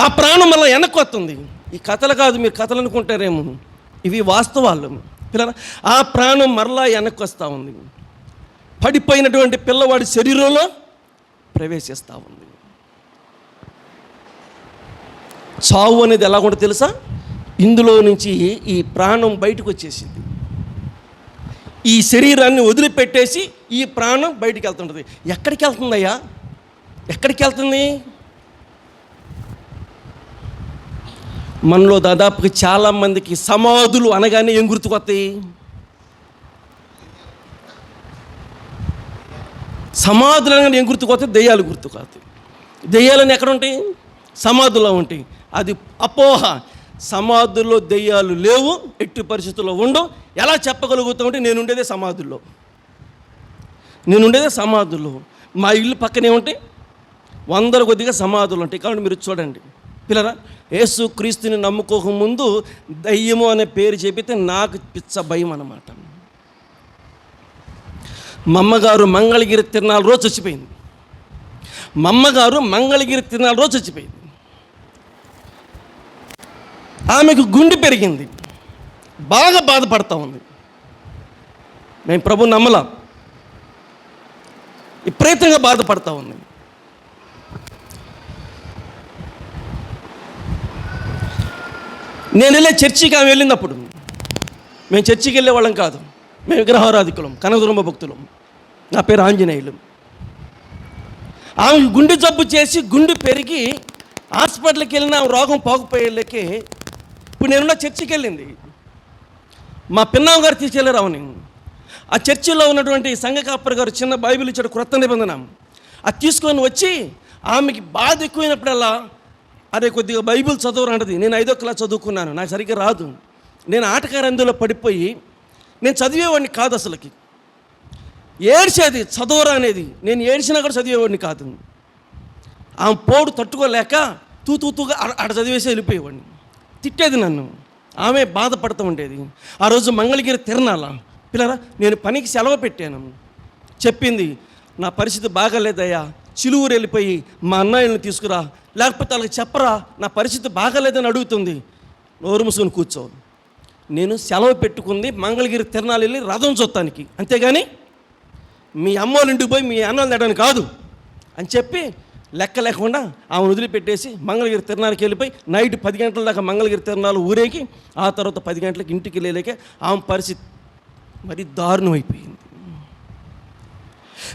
ఆ ప్రాణం మళ్ళీ వెనక్కి వస్తుంది. ఈ కథలు కాదు, మీరు కథలు అనుకుంటారేమో, ఇవి వాస్తవాలు పిల్లరా. ఆ ప్రాణం మరలా వెనక్కి వస్తూ ఉంది, పడిపోయినటువంటి పిల్లవాడి శరీరంలో ప్రవేశిస్తూ ఉంది. చావు అనేది ఎలా ఉంటుందో తెలుసా, ఇందులో నుంచి ఈ ప్రాణం బయటకు వచ్చేసింది, ఈ శరీరాన్ని వదిలిపెట్టేసి ఈ ప్రాణం బయటికి వెళ్తుంటుంది. ఎక్కడికి వెళ్తుందయ్యా, ఎక్కడికి వెళ్తుంది? మనలో దాదాపుగా చాలామందికి సమాధులు అనగానే ఏం గుర్తుకొస్తాయి? సమాధులు అనగానే ఏం గుర్తుకొస్తాయి? దెయ్యాలు గుర్తుకొస్తాయి. దెయ్యాలని ఎక్కడ ఉంటాయి? సమాధుల్లో ఉంటాయి. అది అపోహ. సమాధుల్లో దెయ్యాలు లేవు, ఎట్టి పరిస్థితుల్లో ఉండవు. ఎలా చెప్పగలుగుతామంటే నేనుండేదే సమాధుల్లో, నేనుండేదే సమాధుల్లో. మా ఇల్లు పక్కనే ఉంటాయి, 100 కొద్దిగా సమాధులు ఉంటాయి. కాబట్టి మీరు చూడండి పిల్లరా, యేసు క్రీస్తుని నమ్ముకోకముందు దయ్యము అనే పేరు చెబితే నాకు పిచ్చ భయం అన్నమాట. మా అమ్మగారు మంగళగిరి తిరునాళ్ళ రోజు చచ్చిపోయింది. మా అమ్మగారు మంగళగిరి తిరునాళ్ళ రోజు చచ్చిపోయింది. ఆమెకు గుండె పెరిగింది, బాగా బాధపడతా ఉంది. నేను ప్రభు నమ్మలా, విపరీతంగా బాధపడతా ఉంది. నేను వెళ్ళే చర్చికి ఆమె వెళ్ళినప్పుడు, మేము చర్చికి వెళ్ళే వాళ్ళం కాదు, మేము విగ్రహారాధికులం, కనకదుర్గమ్మ భక్తులం. నా పేరు ఆంజనేయులు. ఆమె గుండె జబ్బు చేసి గుండె పెరిగి హాస్పిటల్కి వెళ్ళిన రోగం పోకపోయేళ్ళకి ఇప్పుడు నేనున్న చర్చికి వెళ్ళింది. మా పిన్నమ్మ గారు తీసుకెళ్ళారు ఆమెని. ఆ చర్చిలో ఉన్నటువంటి సంఘ కాపరి గారు చిన్న బైబిల్ ఇచ్చాడు, క్రొత్త నిబంధన. అది తీసుకొని వచ్చి ఆమెకి బాధ ఎక్కువైనప్పుడల్లా, అరే కొద్దిగా బైబిల్ చదవరు అంటది. నేను 5వ క్లాస్ చదువుకున్నాను, నాకు సరిగ్గా రాదు. నేను ఆటకారందులో పడిపోయి నేను చదివేవాడిని కాదు, అసలుకి ఏడ్చేది చదవరా అనేది. నేను ఏడ్చినా కూడా చదివేవాడిని కాదు. ఆమె పోడు తట్టుకోలేక తూగా అక్కడ చదివేసి వెళ్ళిపోయేవాడిని. తిట్టేది నన్ను, ఆమె బాధపడుతూ ఉండేది. ఆ రోజు మంగళగిరి తిరణాల పిల్లరా, నేను పనికి సెలవు పెట్టాను. చెప్పింది, నా పరిస్థితి బాగాలేదయ్యా, చిలువురు వెళ్ళిపోయి మా అన్నయ్యని తీసుకురా, లేకపోతే వాళ్ళకి చెప్పరా, నా పరిస్థితి బాగాలేదని అడుగుతుంది. నోరు మూసుకొని కూర్చో. నేను సెలవు పెట్టుకుంది మంగళగిరి తిరణాలు వెళ్ళి రథం చూస్తానికి, అంతేగాని మీ అమ్మోళ్ళ ఇంటికి పోయి మీ అన్నం తినడానికి కాదు అని చెప్పి లెక్క లేకుండా ఆమెను వదిలిపెట్టేసి మంగళగిరి తిరణాలకి వెళ్ళిపోయి నైట్ 10 గంటల దాకా మంగళగిరి తిరణాలు ఊరేగి ఆ తర్వాత 10 గంటలకు ఇంటికి వెళ్ళలేక ఆమె పరిస్థితి మరి దారుణం అయిపోయింది.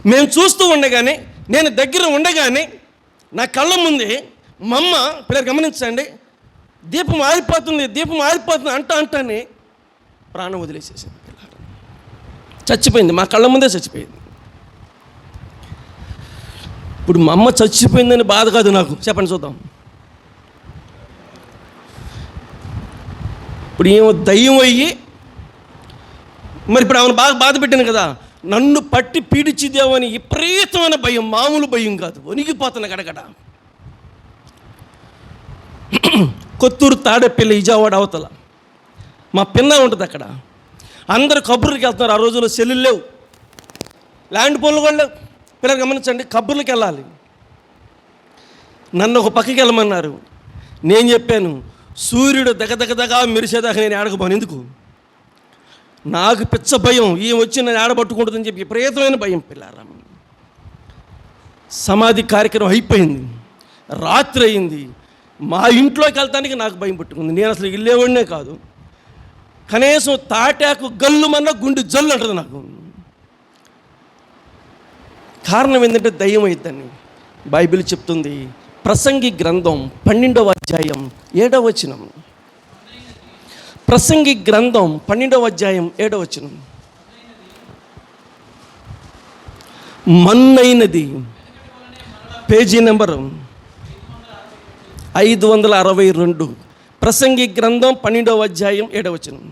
మేము చూస్తూ ఉండగానే, నేను దగ్గర ఉండగానే నా కళ్ళ ముందే మా అమ్మ, పిల్లలు గమనించండి, దీపం ఆరిపోతుంది అంటానే ప్రాణం వదిలేసేసింది. చచ్చిపోయింది, మా కళ్ళ ముందే చచ్చిపోయింది. ఇప్పుడు మా అమ్మ చచ్చిపోయిందని బాధ కాదు నాకు, చెప్పండి చూద్దాం. ఇప్పుడు ఏమో దయ్యం అయ్యి మరి ఇప్పుడు ఆమెను బాగా బాధ పెట్టాను కదా, నన్ను పట్టి పీడిచిదేమని విపరీతమైన భయం, మామూలు భయం కాదు, వణిగిపోతున్న గడగడ. కొత్తూరు తాడేపల్లి విజయవాడ అవతల మా పిన్న ఉంటుంది అక్కడ. అందరూ కబుర్లకి వెళ్తున్నారు. ఆ రోజుల్లో సెల్లులు లేవు, ల్యాండ్ ఫోన్లు కూడా లేవు. పిల్లలు గమనించండి, కబుర్లకి వెళ్ళాలి. నన్ను ఒక పక్కకి వెళ్ళమన్నారు. నేను చెప్పాను, సూర్యుడు దగదగదగా మెరిసేదాకా నేను ఆడకపోను. ఎందుకు? నాకు పిచ్చ భయం, ఈమె వచ్చి నన్ను ఆడబట్టుకుంటుందని చెప్పి విపరీతమైన భయం. పిల్లారా, సమాధి కార్యక్రమం అయిపోయింది, రాత్రి అయింది. మా ఇంట్లోకి వెళ్తానికి నాకు భయం పుట్టుకుంది. నేను అసలు ఇల్లేవాడినే కాదు. కనీసం తాటాకు గల్లుమన్న గుండె జల్లు అంటుంది నాకు. కారణం ఏంటంటే దయ్యం అయిద్దని బైబిల్ చెప్తుంది. ప్రసంగి గ్రంథం 12వ అధ్యాయం 7వ వచనం. ప్రసంగి గ్రంథం 12వ అధ్యాయం 7వ వచనం. మన్నైనది, పేజీ నెంబరు 562. ప్రసంగి గ్రంథం 12వ అధ్యాయం 7వ వచనం.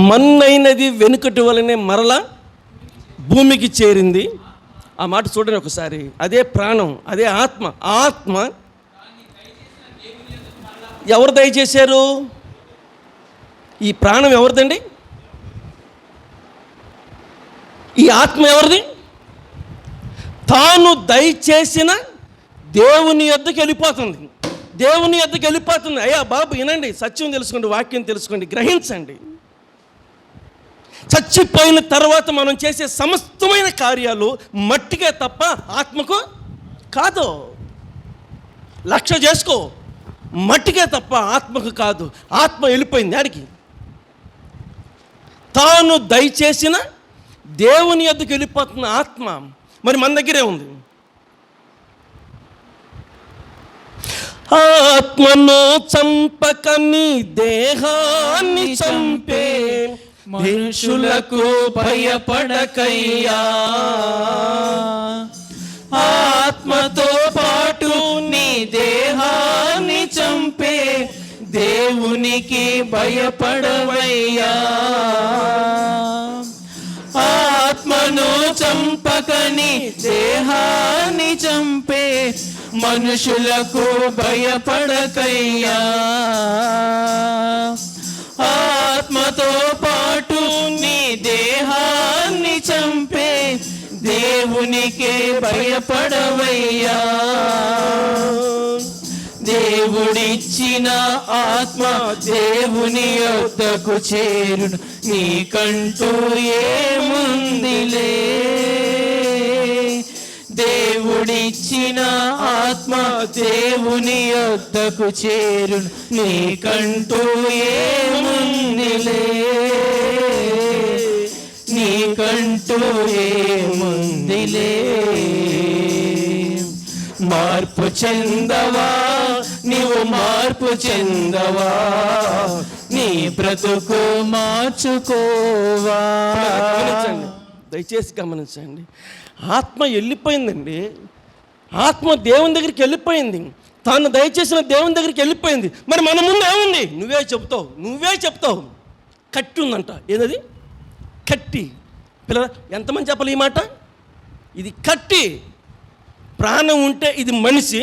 మన్నైనది వెనుకటి వలనే మరలా భూమికి చేరింది. ఆ మాట చూడండి ఒకసారి. అదే ప్రాణం, అదే ఆత్మ. ఆత్మ ఎవరు దయచేశారు? ఈ ప్రాణం ఎవరిదండి? ఈ ఆత్మ ఎవరిది? తాను దయచేసిన దేవుని యొద్దకు వెళ్ళిపోతుంది. దేవుని యొద్దకు వెళ్ళిపోతుంది. అయ్యా బాబు వినండి, సత్యం తెలుసుకోండి, వాక్యం తెలుసుకోండి, గ్రహించండి. చచ్చిపోయిన తర్వాత మనం చేసే సమస్తమైన కార్యాలు మట్టికే తప్ప ఆత్మకు కాదు. లక్ష్య చేసుకో, మట్టికే తప్ప ఆత్మకు కాదు. ఆత్మ వెళ్ళిపోయింది ఆడికి. తాను దయచేసిన దేవుని యొద్దకు వెళ్ళిపోతున్న ఆత్మ మరి మన దగ్గరే ఉంది. ఆత్మను చంపకని దేహాన్ని చంపే మనుషులకు భయపడకయ్యా. ఆత్మతో పాటు నీ దేహాన్ని చంపే దేవునికి భయపడవయ్యా. ఆత్మను చంపకని దేహాన్ని చంపే మనుషులకు భయపడకయ్యా. ఆత్మతో పాటు నీ దేహాన్ని చంపే దేవునికి భయపడవయ్యా. దేవుడిచ్చిన ఆత్మ దేవుని యొద్దకు చేరును, నీకంటూ ఏముందిలే. దేవుడిచ్చిన ఆత్మ దేవుని యొద్దకు చేరును, నీకంటూ ఏముందిలే. నీకంటూ ఏముందిలే. మార్పు చెందవా, నీవు మార్పు చెందవా, నీ బ్రతుకు మార్చుకోవా. దయచేసి గమనించండి, ఆత్మ వెళ్ళిపోయిందండి. ఆత్మ దేవుని దగ్గరికి వెళ్ళిపోయింది. తాను దయచేసిన దేవుని దగ్గరికి వెళ్ళిపోయింది. మరి మన ముందు ఏముంది? నువ్వే చెప్తావు. కట్టి ఉందంట. ఏదది? కట్టి. పిల్లల ఎంతమంది చెప్పాలి ఈ మాట? ఇది కట్టి. ప్రాణం ఉంటే ఇది మనిషి.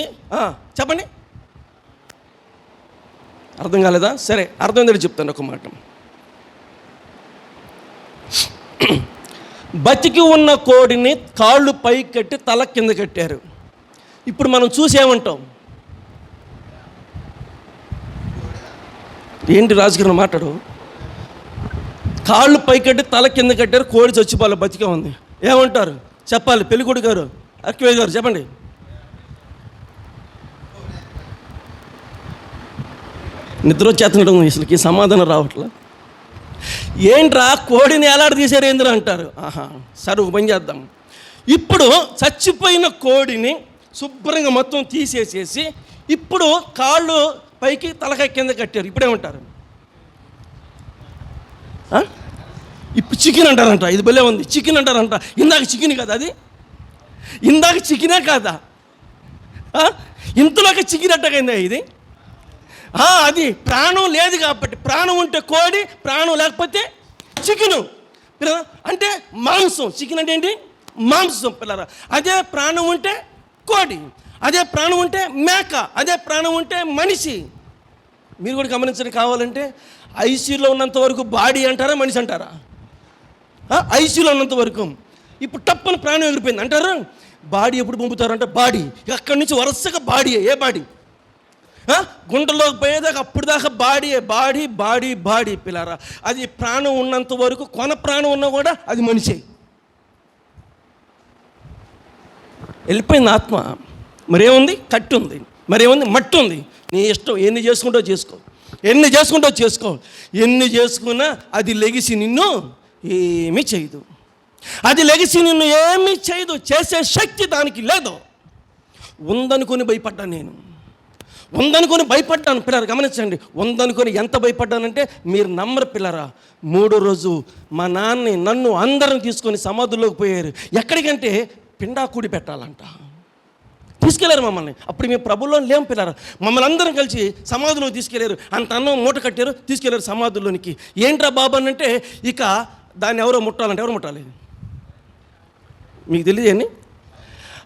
చెప్పండి, అర్థం కాలేదా? సరే, అర్థం ఏంటో చెప్తాను ఒక మాట. బతికి ఉన్న కోడిని కాళ్ళు పైకి కట్టి తల కింద కట్టారు. ఇప్పుడు మనం చూసేమంటాం? ఏంటి రాజకీయ మాట్లాడు? కాళ్ళు పైకి కట్టి తల కింద కట్టారు, కోడి చచ్చిపోవాలి, బతికే ఉంది. ఏమంటారు చెప్పాలి? పెళ్ళికొడు గారు, అక్కివయ్య గారు చెప్పండి. నిద్ర వచ్చేస్తున్నాడు, అసలుకి సమాధానం రావట్లా. ఏంట్రా కోడిని ఎలాడ తీసారు ఏంద్రా అంటారు. సరే ఒక పని చేద్దాం. ఇప్పుడు చచ్చిపోయిన కోడిని శుభ్రంగా మొత్తం తీసేసేసి ఇప్పుడు కాళ్ళు పైకి తలకాయ కింద కట్టారు. ఇప్పుడేమంటారు? ఇప్పుడు చికెన్ అంటారంట. ఇది భలే ఉంది, చికెన్ అంటారంట. ఇందాక చికెన్ కదా అది? ఇందాక చికెనే కాదా? ఇంతలోకి చికెన్ అట్టకైందా ఇది? అది ప్రాణం లేదు కాబట్టి. ప్రాణం ఉంటే కోడి, ప్రాణం లేకపోతే చికెను పిల్లరా. అంటే మాంసం. చికెన్ అంటే ఏంటి? మాంసం పిల్లరా. అదే ప్రాణం ఉంటే కోడి, అదే ప్రాణం ఉంటే మేక, అదే ప్రాణం ఉంటే మనిషి. మీరు కూడా గమనించండి. కావాలంటే ఐసీయూలో ఉన్నంత వరకు బాడీ అంటారా, మనిషి అంటారా? ఐసీయూలో ఉన్నంత వరకు. ఇప్పుడు టప్పని ప్రాణం ఎగిరిపోయింది అంటారు. బాడీ ఎప్పుడు పంపుతారంటే బాడీ అక్కడి నుంచి వరుసగా బాడీ. ఏ బాడీ? గుంటలోకి పోయేదాకా అప్పుడు దాకా బాడీ బాడీ బాడీ బాడీ పిల్లరా. అది ప్రాణం ఉన్నంత వరకు, కొన ప్రాణం ఉన్నా కూడా అది మనిషి. వెళ్ళిపోయింది ఆత్మ. మరేముంది? కట్టు ఉంది. మరేముంది? మట్టి ఉంది. నీ ఇష్టం, ఎన్ని చేసుకుంటావు చేసుకో, ఎన్ని చేసుకుంటావు చేసుకో. ఎన్ని చేసుకున్నా అది లెగిసి నిన్ను ఏమీ చేయదు. అది లెగిసి నిన్ను ఏమీ చేయదు. చేసే శక్తి దానికి లేదు. ఉందనుకొని భయపడ్డాను నేను, ఉందనుకొని భయపడ్డాను పిల్లరా. గమనించండి, ఉందనుకొని ఎంత భయపడ్డానంటే మీరు నమ్మరు పిల్లరా. 3వ రోజు మా నాన్నని, నన్ను అందరం తీసుకొని సమాధుల్లోకి పోయారు. ఎక్కడికంటే పిండాకుడి పెట్టాలంట. తీసుకెళ్లారు మమ్మల్ని. అప్పుడు మేము ప్రభుల్లో లేము పిల్లరా. మమ్మల్ని అందరం కలిసి సమాధిలోకి తీసుకెళ్లారు. అంత అన్నం మూట కట్టారు, తీసుకెళ్లారు సమాధుల్లోనికి. ఏంట్రా బాబు అని అంటే, ఇక దాన్ని ఎవరో ముట్టాలంటే ఎవరు ముట్టాలి? మీకు తెలియదండి.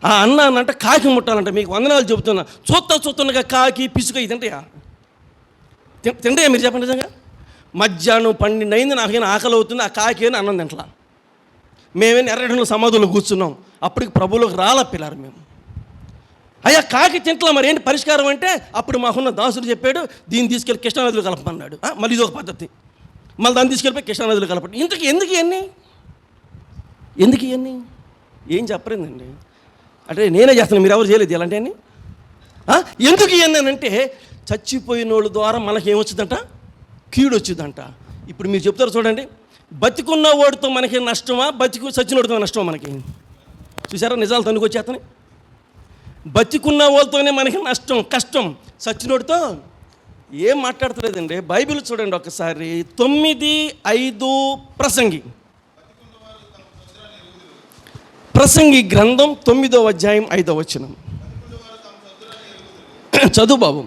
ఆ అన్న అన్నంటే కాకి ముట్టాలంట. మీకు వందనాలు చెబుతున్నా. చూస్తుండగా కాకి పిసుక ఇది తింటాయా? తింటాయా మీరు చెప్పండి? నిజంగా మధ్యాహ్నం 12 అయింది, నాకైనా ఆకలి అవుతుంది. ఆ కాకి అయినా అన్నం తింటలా. మేమైనా ఎర్రగడ్డలో సమాధుల్లో కూర్చున్నాం. అప్పటికి ప్రభువులోకి రాలా పిల్లలు మేము. అయ్యా కాకి తింటలా, మరి ఏంటి పరిష్కారం అంటే అప్పుడు మాకున్న దాసుడు చెప్పాడు, దీన్ని తీసుకెళ్ళి కృష్ణానదిలో కలపమన్నాడు. మళ్ళీ ఇది ఒక పద్ధతి. మళ్ళీ దాన్ని తీసుకెళ్ళిపోయి కృష్ణానదిలో కలపండి. ఇంతకు ఎందుకు ఇవన్నీ ఏం చెప్పలేదండి. అంటే నేనే చేస్తాను, మీరు ఎవరు చేయలేదు ఇలాంటివన్నీ. ఎందుకు ఇవన్నీ అంటే చచ్చిపోయిన వాళ్ళ ద్వారా మనకి ఏమొచ్చిందంట? కీడు వచ్చిందంట. ఇప్పుడు మీరు చెప్తారు చూడండి, బతికున్న వాడితో మనకి నష్టమా, చచ్చినోడితో నష్టమా? మనకి చూసారా నిజాలు తనుకొచ్చేతని. బతికున్న వాళ్ళతోనే మనకి నష్టం, కష్టం. చచ్చినోడితో ఏం మాట్లాడతలేదండి. బైబిల్ చూడండి ఒకసారి. 9:5 ప్రసంగి గ్రంథం 9వ అధ్యాయం 5వ వచనం. చదువు బాబు.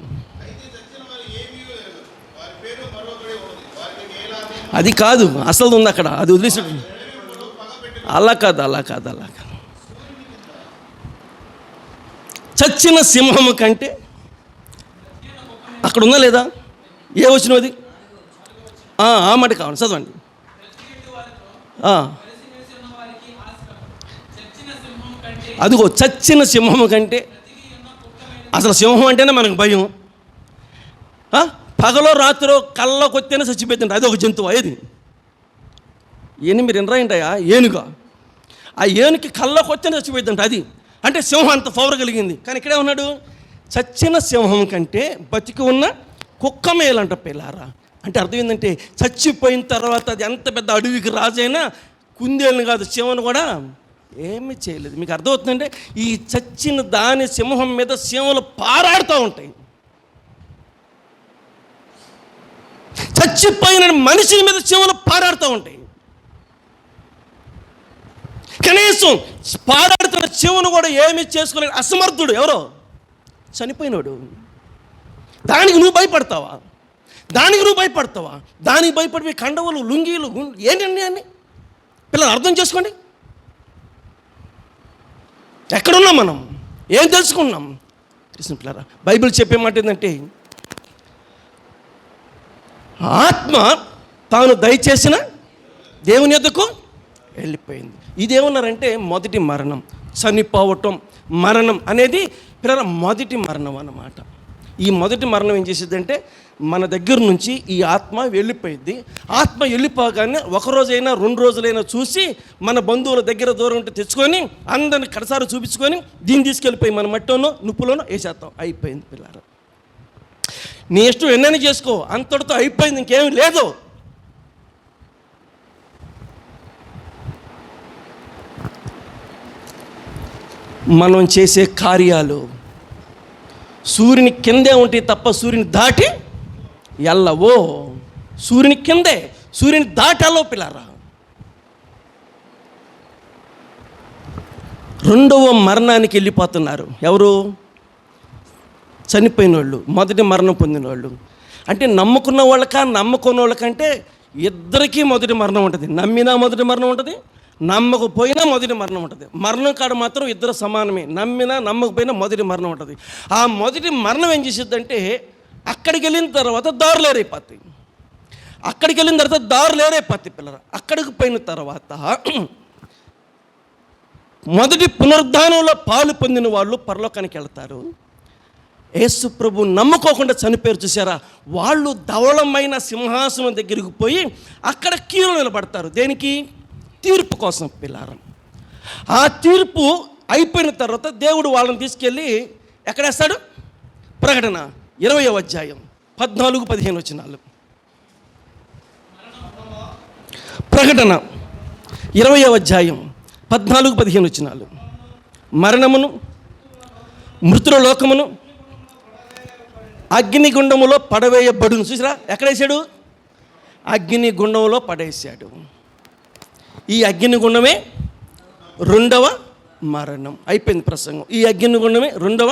అది కాదు, అసలు ఉంది అక్కడ, అది వదిలేసి. అలా కాదు. చచ్చిన సింహము కంటే అక్కడ ఉందా లేదా? ఏ వచ్చిన అది? ఆ మాట కావాలి, చదవండి. అదిగో చచ్చిన సింహము కంటే. అసలు సింహం అంటేనే మనకు భయం. పగలో రాత్రో కళ్ళకు వస్తేనే చచ్చిపోతుంది. అది ఒక జంతువు. ఏది? మీరు వినరాయంటాయా? ఏనుగా. ఆ ఏనుకి కళ్ళకు వస్తేనే చచ్చిపోతుందంట. అది అంటే సింహం అంత పవర్ కలిగింది. కానీ ఇక్కడే ఉన్నాడు, చచ్చిన సింహం కంటే బతికి ఉన్న కుక్క మేలంట పిల్లారా. అంటే అర్థం ఏంటంటే చచ్చిపోయిన తర్వాత అది ఎంత పెద్ద అడవికి రాజైనా కుందేళ్ళని కాదు, సింహను కూడా ఏమీ చేయలేదు. మీకు అర్థమవుతుందంటే ఈ చచ్చిన దాని సింహం మీద సింహలు పారాడుతూ ఉంటాయి. చచ్చిపోయిన మనిషి మీద సింహలు పారాడుతూ ఉంటాయి. కనీసం పారాడుతున్న సింహను కూడా ఏమీ చేసుకునే అసమర్థుడు ఎవరో, చనిపోయినాడు. దానికి నువ్వు భయపడతావా? దానికి భయపడిపోయి కండవలు, లుంగీలు ఏంటండి అన్ని పిల్లలు అర్థం చేసుకోండి. ఎక్కడున్నాం మనం? ఏం తెలుసుకున్నాం? కృష్ణ పిల్లరా, బైబిల్ చెప్పే మాట ఏంటంటే ఆత్మ తాను దయచేసిన దేవుని యొద్దకు వెళ్ళిపోయింది. ఇదేమన్నారంటే మొదటి మరణం. చనిపోవటం, మరణం అనేది పిల్లల మొదటి మరణం అన్నమాట. ఈ మొదటి మరణం ఏం చేసేదంటే మన దగ్గర నుంచి ఈ ఆత్మ వెళ్ళిపోయింది. ఆత్మ వెళ్ళిపోగానే ఒకరోజైనా 2 రోజులైనా చూసి మన బంధువుల దగ్గర దూరం ఉంటే తెచ్చుకొని అందరిని కడసారి చూపించుకొని దీన్ని తీసుకెళ్ళిపోయి మన మట్టోనో నుప్పులోనో వేసేస్తాం. అయిపోయింది పిల్లలు. నీ ఇష్టం ఎన్నైనా చేసుకో, అంతటితో అయిపోయింది, ఇంకేమీ లేదు. మనం చేసే కార్యాలు సూర్యుని కిందే ఉంటాయి తప్ప సూర్యుని దాటి ఎల్లవో. సూర్యుని కిందే, సూర్యుని దాటాలో పిల్లరా. రెండవ మరణానికి వెళ్ళిపోతున్నారు ఎవరు? చనిపోయిన వాళ్ళు, మొదటి మరణం పొందిన వాళ్ళు. అంటే నమ్ముకున్న నమ్ముకున్న వాళ్ళకంటే ఇద్దరికీ మొదటి మరణం ఉంటుంది. నమ్మినా మొదటి మరణం ఉంటుంది, నమ్మకపోయినా మొదటి మరణం ఉంటుంది. మరణం కాడ మాత్రం ఇద్దరు సమానమే. నమ్మినా నమ్మకపోయినా మొదటి మరణం ఉంటుంది. ఆ మొదటి మరణం ఏం చేసిద్దంటే అక్కడికి వెళ్ళిన తర్వాత దారులేరైపోతాయి. అక్కడికి వెళ్ళిన తర్వాత దారులేరైపోతాయి పిల్లలు. అక్కడికి పోయిన తర్వాత మొదటి పునరుద్ధానంలో పాలు పొందిన వాళ్ళు పరలోకానికి వెళ్తారు. యేసు ప్రభు నమ్ముకోకుండా చనిపోయారు చూసారా, వాళ్ళు ధవళమైన సింహాసనం దగ్గరికి పోయి అక్కడ క్యూలో నిలబడతారు. దేనికి? తీర్పు కోసం పిల్లారం. ఆ తీర్పు అయిపోయిన తర్వాత దేవుడు వాళ్ళని తీసుకెళ్ళి ఎక్కడేస్తాడు? ప్రకటన 20వ అధ్యాయం 14-15 వచనాలు. ప్రకటన 20వ అధ్యాయం 14-15 వచనాలు. మరణమును, మృతుల లోకమును అగ్నిగుండములో పడవేయబడును. చూసిరా, ఎక్కడేసాడు? అగ్నిగుండంలో పడేసాడు. ఈ అగ్నిగుండమే రెండవ మరణం. అయిపోయింది ప్రసంగం. ఈ అగ్నిగుండమే రెండవ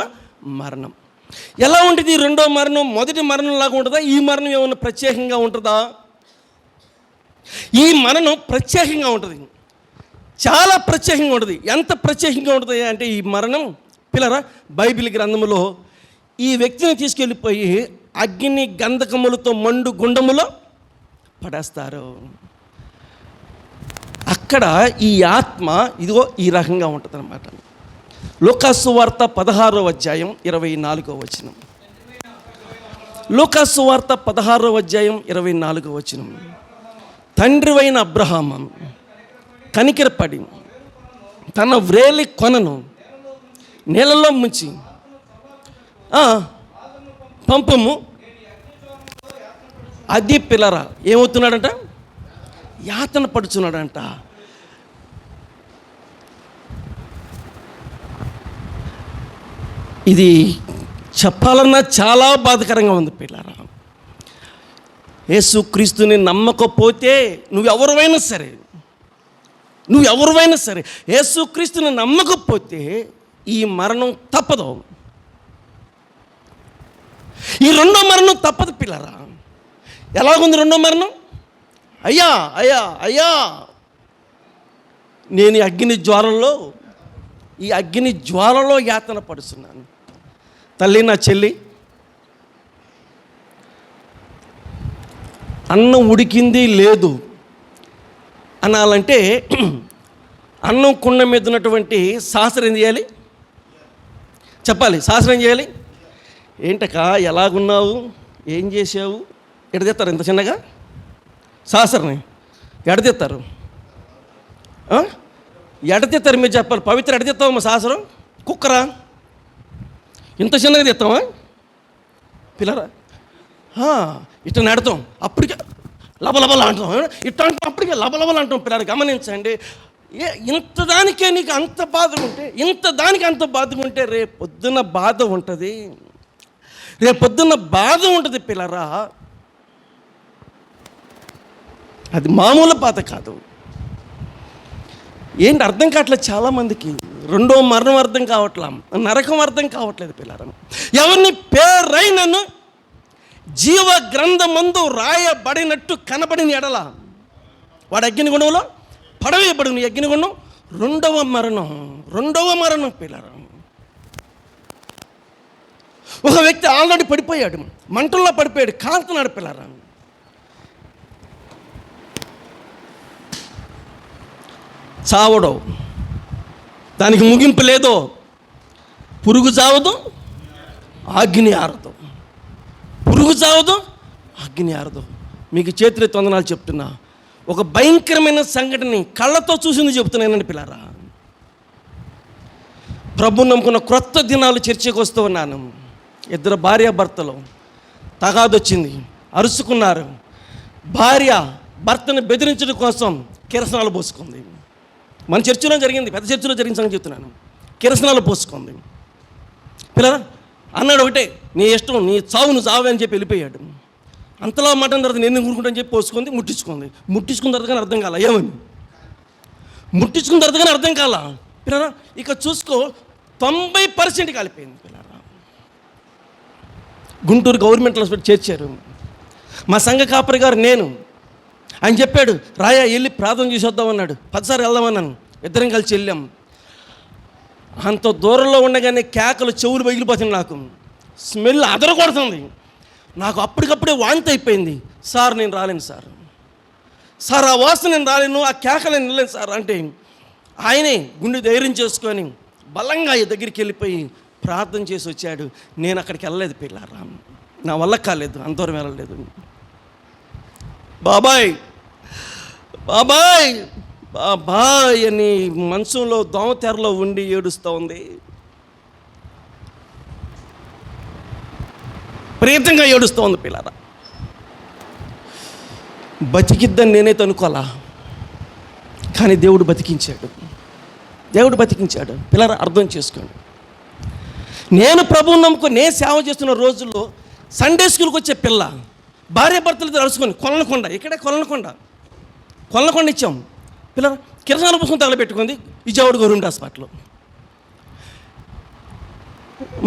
మరణం. ఎలా ఉంటుంది ఈ రెండవ మరణం? మొదటి మరణం లాగా ఉంటుందా? ఈ మరణం ఏమన్నా ప్రత్యేకంగా ఉంటుందా? ఈ మరణం ప్రత్యేకంగా ఉంటుంది, చాలా ప్రత్యేకంగా ఉంటుంది. ఎంత ప్రత్యేకంగా ఉంటుంది అంటే ఈ మరణం పిల్లరా, బైబిల్ గ్రంథములో ఈ వ్యక్తిని తీసుకెళ్ళిపోయి అగ్ని గంధకములతో మండు గుండములో పడేస్తారు. అక్కడ ఈ ఆత్మ ఇదిగో ఈ రకంగా ఉంటుంది అన్నమాట. లూకాసు వార్త 16వ అధ్యాయం 24వ వచనం. లూకాసు వార్త 16వ అధ్యాయం 24వ వచనం. తండ్రివైన అబ్రహాము కనికరపడి తన వ్రేలి కొనను నీళ్ళలో ముంచి పంపము. అది పిల్లరా ఏమవుతున్నాడంట? యాతన పడుచున్నాడంట. ఇది చెప్పాలన్నా చాలా బాధకరంగా ఉంది పిల్లరా. యేసుక్రీస్తుని నమ్మకపోతే నువ్వెవరైనా సరే యేసుక్రీస్తుని నమ్మకపోతే ఈ మరణం తప్పదు. ఈ రెండో మరణం తప్పదు పిల్లరా. ఎలాగుంది రెండో మరణం? అయ్యా అయ్యా అయ్యా, నేను ఈ అగ్ని జ్వాలలో యాతన పడుతున్నాను. తల్లి, నా చెల్లి, అన్నం ఉడికింది లేదు అనాలంటే అన్నం కుండ మీద ఉన్నటువంటి శాస్త్రం ఏం చేయాలి? చెప్పాలి. శాస్త్రం ఏం చేయాలి? ఏంటక్క ఎలాగున్నావు, ఏం చేసావు, ఎడతెత్తారు ఇంత చిన్నగా శాస్త్రాన్ని ఎడతెత్తారు. ఎడతెత్తారు మీరు చెప్పాలి. పవిత్ర ఎడతెత్తావు మా శాస్త్రం కుక్కరా? ఇంత చిన్నగా తెస్తావా పిల్లరా? ఇట్లా నడతాం, అప్పటికే లబలబల అంటాం. ఇట్లా అంటాం, అప్పటికే లబలబల అంటాం. పిల్లలు గమనించండి. ఇంత దానికే నీకు అంత బాధగా ఉంటే రేపొద్దున బాధ ఉంటుంది పిల్లరా. అది మామూలు బాధ కాదు. ఏంటి అర్థం కావట్లేదు చాలామందికి. రెండో మరణం అర్థం కావట్లా, నరకం అర్థం కావట్లేదు పిల్లరా. ఎవరిని పేరైనను జీవ గ్రంథమందు రాయబడినట్టు కనబడిన ఎడల వాడు అగ్నిగుండంలో పడవేయబడును. అగ్నిగుండం రెండవ మరణం పిల్లరా. ఒక వ్యక్తి ఆల్రెడీ పడిపోయాడు, మంటల్లో పడిపోయాడు, కాలుతున్నాడు పిల్లరా. చావడో, దానికి ముగింపు లేదో, పురుగు చావదు, అగ్ని ఆరదు. పురుగు చావదు, అగ్ని ఆరదు. మీకు చేతులెత్తి వందనాలు చెప్తున్నా. ఒక భయంకరమైన సంఘటనని కళ్ళతో చూసింది చెప్తున్నానండి పిల్లారా. ప్రభుని నమ్ముకున్న క్రొత్త దినాలు చర్చకు వస్తూ ఉన్నాను. ఇద్దరు భార్యాభర్తలు తగాదొచ్చింది, అరుచుకున్నారు. భార్య భర్తను బెదిరించడం కోసం కిరసనాలు పోసుకుంది. మన చర్చిలో జరిగింది, పెద్ద చర్చిలో జరిగిన సంగతి చెప్తున్నాను. కిరసనాలు పోసుకుంది. పిల్లరా అన్నాడు ఒకటే, నీ ఇష్టం, నీ చావు నువ్వు చావు అని చెప్పి వెళ్ళిపోయాడు. అంతలో మాట తర్వాత నేను ఊరుకుంటాను చెప్పి పోసుకుంది, ముట్టించుకున్న తర్వాత కానీ అర్థం కాల. ఏమని ముట్టించుకున్న తర్వాత కానీ అర్థం కాల. పిల్లరా ఇక చూసుకో, 90% కాలిపోయింది. పిల్లరా గుంటూరు గవర్నమెంట్ హాస్పిటల్ చేర్చారు. మా సంఘ కాపరి గారు నేను, ఆయన చెప్పాడు, రాయా వెళ్ళి ప్రార్థన చేసి వద్దామన్నాడు. 10 సార్లు వెళ్దామన్నాను. ఇద్దరం కలిసి వెళ్ళాం. అంత దూరంలో ఉండగానే కేకలు చెవులు పగిలిపోతుంది. నాకు స్మెల్ అదరగొడుతుంది. నాకు అప్పటికప్పుడే వాంతి అయిపోయింది. సార్ నేను రాలేను సార్ ఆ వాసన నేను రాలేను, ఆ కేకలు నేను వెళ్ళలేను సార్ అంటే, ఆయనే గుండె ధైర్యం చేసుకొని బలంగా ఈ దగ్గరికి వెళ్ళిపోయి ప్రార్థన చేసి వచ్చాడు. నేను అక్కడికి వెళ్ళలేదు పిల్లారా, నా వల్ల కాలేదు, అంతవరం వెళ్ళలేదు. బాబాయ్ బాబాయ్ బాబాయ్ అని మనసులో దోమతెరలో ఉండి ఏడుస్తూ ఉంది. ప్రేతంగా ఏడుస్తూ ఉంది పిల్లారా. బతికిద్దని నేనైతే అనుకోవాలా, కానీ దేవుడు బతికించాడు. పిల్లరా అర్థం చేసుకోండి. నేను ప్రభువుని నమ్ముకొని నేను సేవ చేస్తున్న రోజుల్లో సండే స్కూల్కి వచ్చే పిల్ల భార్య భర్తలతో అరుచుకొని కొలనకొండ, ఇక్కడే కొలనకొండ ఇచ్చాం. పిల్లరా కిరసనాల పుస్తకం తగలబెట్టుకుంది విజయవాడ గవర్నమెంట్ హాస్పిటల్లో.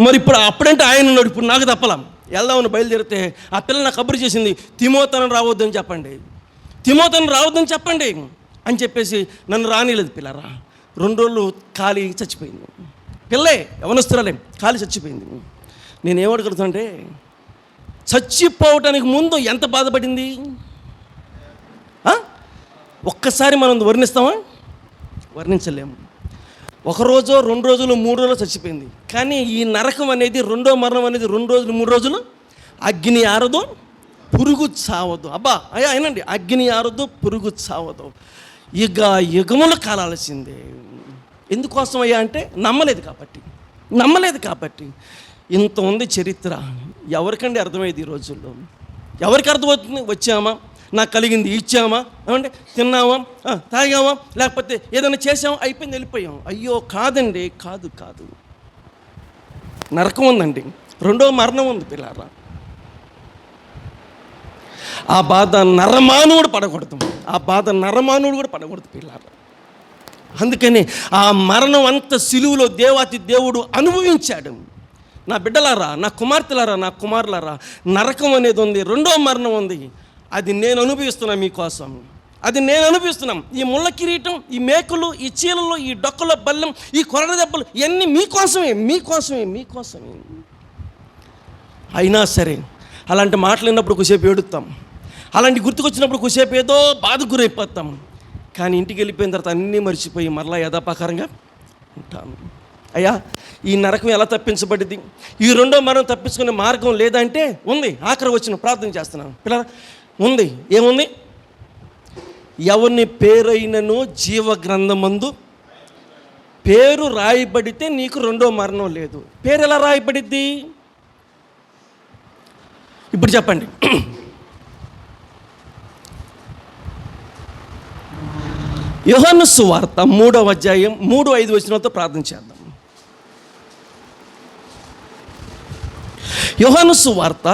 మరి అప్పుడంటే ఆయన ఉన్నాడు, ఇప్పుడు నాకు తప్పలా. వెళ్దామని బయలుదేరితే ఆ పిల్ల నాకు కబురు చేసింది, తిమోతను రావద్దని చెప్పండి అని చెప్పేసి నన్ను రానిలేదు. పిల్లరా 2 రోజులు ఖాళీ చచ్చిపోయింది. పిల్లే యవనస్తురాలే ఖాళీ చచ్చిపోయింది. నేను ఏమడగలుగుతానంటే, చచ్చిపోవటానికి ముందు ఎంత బాధపడింది ఒక్కసారి మనం వర్ణిస్తామా? వర్ణించలేము. 1 రోజు 2 రోజులు 3 రోజులు చచ్చిపోయింది. కానీ ఈ నరకం అనేది, రెండో మరణం అనేది 2 రోజులు 3 రోజులు. అగ్ని ఆరదు, పురుగు చావదు. అబ్బా అయ్యా అయినండి, అగ్ని ఆరదు, పురుగు చావదు. ఇక యుగములు కాలాల్సిందే. ఎందుకోసం అయ్యా అంటే నమ్మలేదు కాబట్టి. ఇంత ఉంది చరిత్ర. ఎవరికండి అర్థమయ్యేది ఈ రోజుల్లో? ఎవరికి అర్థమవుతుంది? వచ్చామా, నాకు కలిగింది ఇచ్చామా, ఏమంటే తిన్నామా, తాగామా, లేకపోతే ఏదైనా చేసామా, అయిపోయింది, వెళ్ళిపోయాం. అయ్యో కాదండి, కాదు. నరకం ఉందండి, రెండో మరణం ఉంది పిల్లారా. ఆ బాధ నరమానవుడు పడకూడదు, కూడా పడకూడదు పిల్లారా. అందుకని ఆ మరణం అంత సిలువలో దేవాతి దేవుడు అనుభవించాడు. నా బిడ్డలారా, నా కుమార్తెలారా, నా కుమారులారా, నరకం అనేది ఉంది, రెండో మరణం ఉంది. అది నేను అనుభవిస్తున్నా మీకోసం, ఈ ముళ్ళ కిరీటం, ఈ మేకులు, ఈ చీలలు, ఈ డొక్కల బల్లెం, ఈ కొరడ దెబ్బలు ఇవన్నీ మీకోసమే. అయినా సరే అలాంటి మాటలు విన్నప్పుడు కొద్దిసేపు ఏడుస్తాం, అలాంటి గుర్తుకొచ్చినప్పుడు కొద్దిసేపు ఏదో బాధకు గురైపోతాం. కానీ ఇంటికి వెళ్ళిపోయిన తర్వాత అన్నీ మర్చిపోయి మరలా యథాప్రకారంగా ఉంటాము. అయ్యా ఈ నరకం ఎలా తప్పించబడింది? ఈ రెండో మరణం తప్పించుకునే మార్గం లేదంటే ఉంది. ఆఖరి వచ్చిన ప్రార్థన చేస్తున్నాను పిల్లలు, ఉంది. ఏముంది? ఎవరిని పేరైనను జీవ గ్రంథమందు పేరు రాయబడితే నీకు రెండో మరణం లేదు. పేరు ఎలా రాయబడిద్ది? ఇప్పుడు చెప్పండి. యోహాను సువార్త 3వ అధ్యాయం 3-5 వచనాలతో ప్రార్థన చేద్దాం. యోహాను సువార్త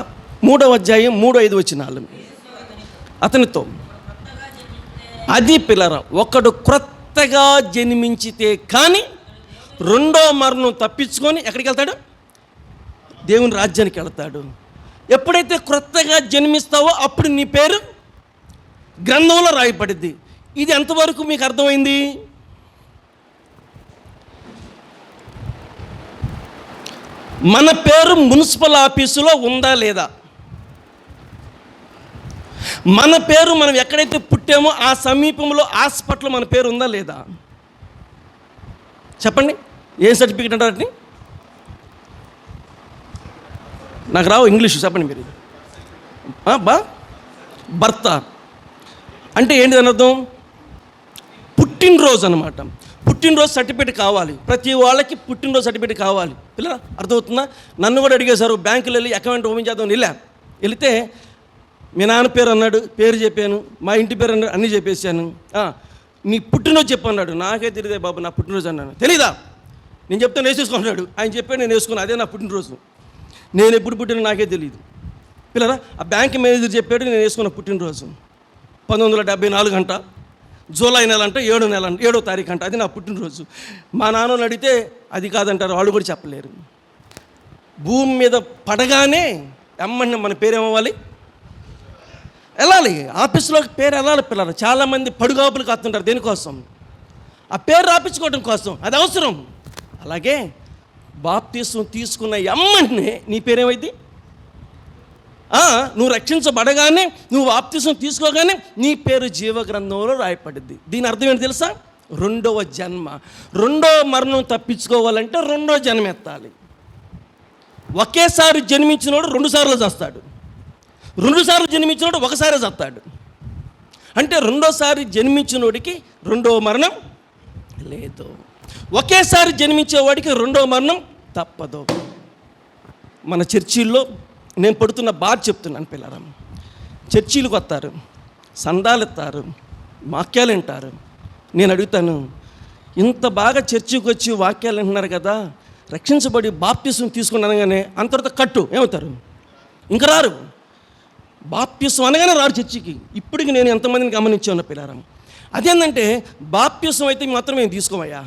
3వ అధ్యాయం 3-5 వచనాలు. అతనితో అది పిల్లరా, ఒకడు క్రొత్తగా జన్మించితే కానీ రెండో మరణం తప్పించుకొని ఎక్కడికి వెళ్తాడు? దేవుని రాజ్యానికి వెళ్తాడు. ఎప్పుడైతే క్రొత్తగా జన్మిస్తావో అప్పుడు నీ పేరు గ్రంథంలో రాయబడిద్ది. ఇది ఎంతవరకు మీకు అర్థమైంది? మన పేరు మున్సిపల్ ఆఫీసులో ఉందా లేదా? మన పేరు మనం ఎక్కడైతే పుట్టామో ఆ సమీపంలో హాస్పిటల్ మన పేరు ఉందా లేదా? చెప్పండి, ఏం సర్టిఫికేట్ అంటారు వాటిని? నాకు రావు ఇంగ్లీషు, చెప్పండి మీరు. భర్త అంటే ఏంటి దాని అర్థం? పుట్టినరోజు అనమాట. పుట్టినరోజు సర్టిఫికేట్ కావాలి, ప్రతి వాళ్ళకి పుట్టినరోజు సర్టిఫికేట్ కావాలి. పిల్లల అర్థమవుతుందా? నన్ను కూడా అడిగేశారు, బ్యాంకులో వెళ్ళి అకౌంట్ ఓపెన్ చేద్దాం వెళితే మీ నాన్న పేరు అన్నాడు, పేరు చెప్పాను, మా ఇంటి పేరు అన్నాడు, అన్నీ చెప్పేసాను. నీ పుట్టినరోజు చెప్పు అన్నాడు. నాకే తెలియదే బాబు నా పుట్టినరోజు అన్నాను. తెలీదా? నేను చెప్తాను వేసేసుకున్నాడు. ఆయన చెప్పాడు, నేను వేసుకున్నాను, అదే నా పుట్టినరోజు. నేను ఎప్పుడు పుట్టినా నాకే తెలియదు. పిల్లరా, ఆ బ్యాంక్ మేనేజర్ చెప్పాడు, నేను వేసుకున్న పుట్టినరోజు 1974 అంట, జూలై నెల అంట, 7వ తారీఖు అంట, అది నా పుట్టినరోజు. మా నాన్నని అడిగితే అది కాదంటారు, వాళ్ళు కూడా చెప్పలేరు. భూమి మీద పడగానే అమ్మని మన పేరేమవ్వాలి? వెళ్ళాలి, ఆఫీసులోకి పేరు వెళ్ళాలి. పిల్లలు చాలామంది పడుగాపులు కాస్తుంటారు, దేనికోసం? ఆ పేరు రాపించుకోవడం కోసం, అది అవసరం. అలాగే బాప్తీసం తీసుకున్న అమ్మని నీ పేరేమైంది? నువ్వు రక్షించబడగానే, నువ్వు బాప్తీసం తీసుకోగానే నీ పేరు జీవగ్రంథంలో రాయపడింది. దీని అర్థం ఏంటి తెలుసా? రెండవ జన్మ. రెండవ మరణం తప్పించుకోవాలంటే రెండో జన్మ ఎత్తాలి. ఒకేసారి జన్మించినోడు 2 సార్లు చేస్తాడు, 2 సార్లు జన్మించినోడు ఒకసారి చేస్తాడు. అంటే రెండోసారి జన్మించినోడికి రెండవ మరణం లేదు. ఒకేసారి జన్మించేవాడికి రెండవ మరణం తప్పదు. మన చర్చిల్లో నేను పడుతున్న బాధ చెప్తున్నాను. పిల్లరా, చర్చీలకు వస్తారు, సందాలు ఎత్తారు, వాక్యాలు వింటారు. నేను అడుగుతాను, ఇంత బాగా చర్చికి వచ్చి వాక్యాలు వింటున్నారు కదా, రక్షించబడి బాప్తిసం తీసుకున్నానగానే అంతటితో కట్టు ఏమవుతారు? ఇంకా రారు. బాప్తిసం అనగానే రారు చర్చికి. ఇప్పటికి నేను ఎంతమందిని గమనించి ఉన్న పిల్లరా, అదేంటంటే బాప్తిసం అయితే మాత్రం మేము తీసుకోమయ్యా,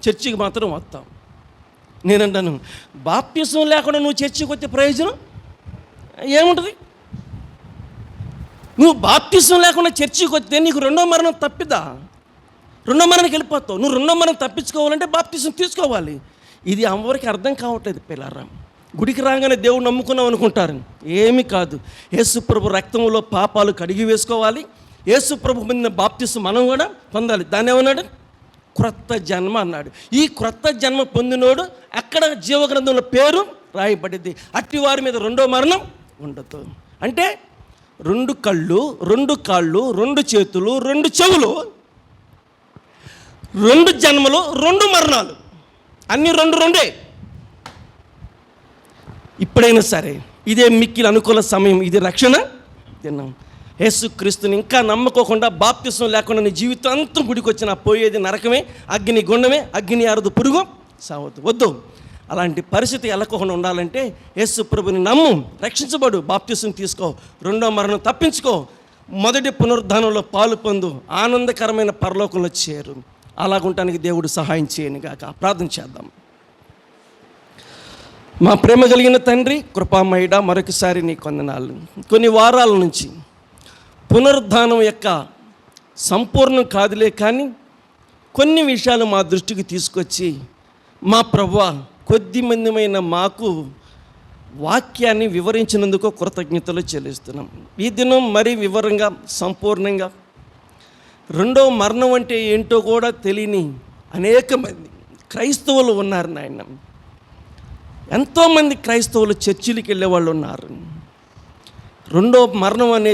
చర్చికి మాత్రం వస్తాం. నేనంటాను, బాప్తిసం లేకుండా నువ్వు చర్చికి వస్తే ప్రయోజనం ఏముంటుంది? నువ్వు బాప్తిసం లేకుండా చర్చికి వస్తే నీకు రెండో మరణం తప్పిదా? రెండో మరణానికి వెళ్ళిపోతావు. నువ్వు రెండో మరణం తప్పించుకోవాలంటే బాప్తిసం తీసుకోవాలి. ఇది ఎవరికి అర్థం కావట్లేదు పిల్లరా. గుడికి రాగానే దేవుడు నమ్ముకున్నాం అనుకుంటారు, ఏమీ కాదు. యేసుప్రభు రక్తంలో పాపాలు కడిగి వేసుకోవాలి. యేసుప్రభు పొందిన బాప్తిసం మనం కూడా పొందాలి. దాన్ని ఏమన్నాడు? క్రొత్త జన్మ అన్నాడు. ఈ క్రొత్త జన్మ పొందినోడు అక్కడ జీవగ్రంథంలో పేరు రాయబడింది. అట్టి వారి మీద రెండో మరణం ఉండదు. అంటే 2 కళ్ళు, 2 కాళ్ళు, 2 చేతులు, 2 చెవులు, 2 జన్మలు, 2 మరణాలు, అన్నీ 2 ఇప్పుడైనా సరే ఇదే మిక్కిలి అనుకూల సమయం, ఇది రక్షణ దినం. యేసుక్రీస్తుని ఇంకా నమ్మకోకుండా బాప్తిసం లేకుండా నీ జీవితం అంతా గుడికి వచ్చిన పోయేది నరకమే, అగ్ని గుండమే, అగ్ని ఆరదు, పురుగు సావద్దు. వద్దు. అలాంటి పరిస్థితి వెళ్ళకోకుండా ఉండాలంటే యేసు ప్రభుని నమ్ము, రక్షించబడు, బాప్తిసం తీసుకో, రెండో మరణం తప్పించుకో, మొదటి పునరుద్ధానంలో పాలు పొందు, ఆనందకరమైన పరలోకంలో చేరు. అలాగుంటానికి దేవుడు సహాయం చేయను గాక. ప్రార్థన చేద్దాం. మా ప్రేమ కలిగిన తండ్రి, కృపామయుడా, మరొకసారి నీ వందనాలు. కొన్ని వారాల నుంచి పునరుద్ధానం యొక్క సంపూర్ణం కాదులే కానీ కొన్ని విషయాలు మా దృష్టికి తీసుకొచ్చి, మా ప్రభువా, కొద్ది మందిమైన మాకు వాక్యాన్ని వివరించినందుకు కృతజ్ఞతలు చెల్లిస్తున్నాం. ఈ దినం మరీ వివరంగా, సంపూర్ణంగా రెండో మరణం అంటే ఏంటో కూడా తెలియని అనేక మంది క్రైస్తవులు ఉన్నారు నాయన. ఎంతోమంది క్రైస్తవులు చర్చిలకు వెళ్ళే వాళ్ళు ఉన్నారు. రెండో మరణం అనేది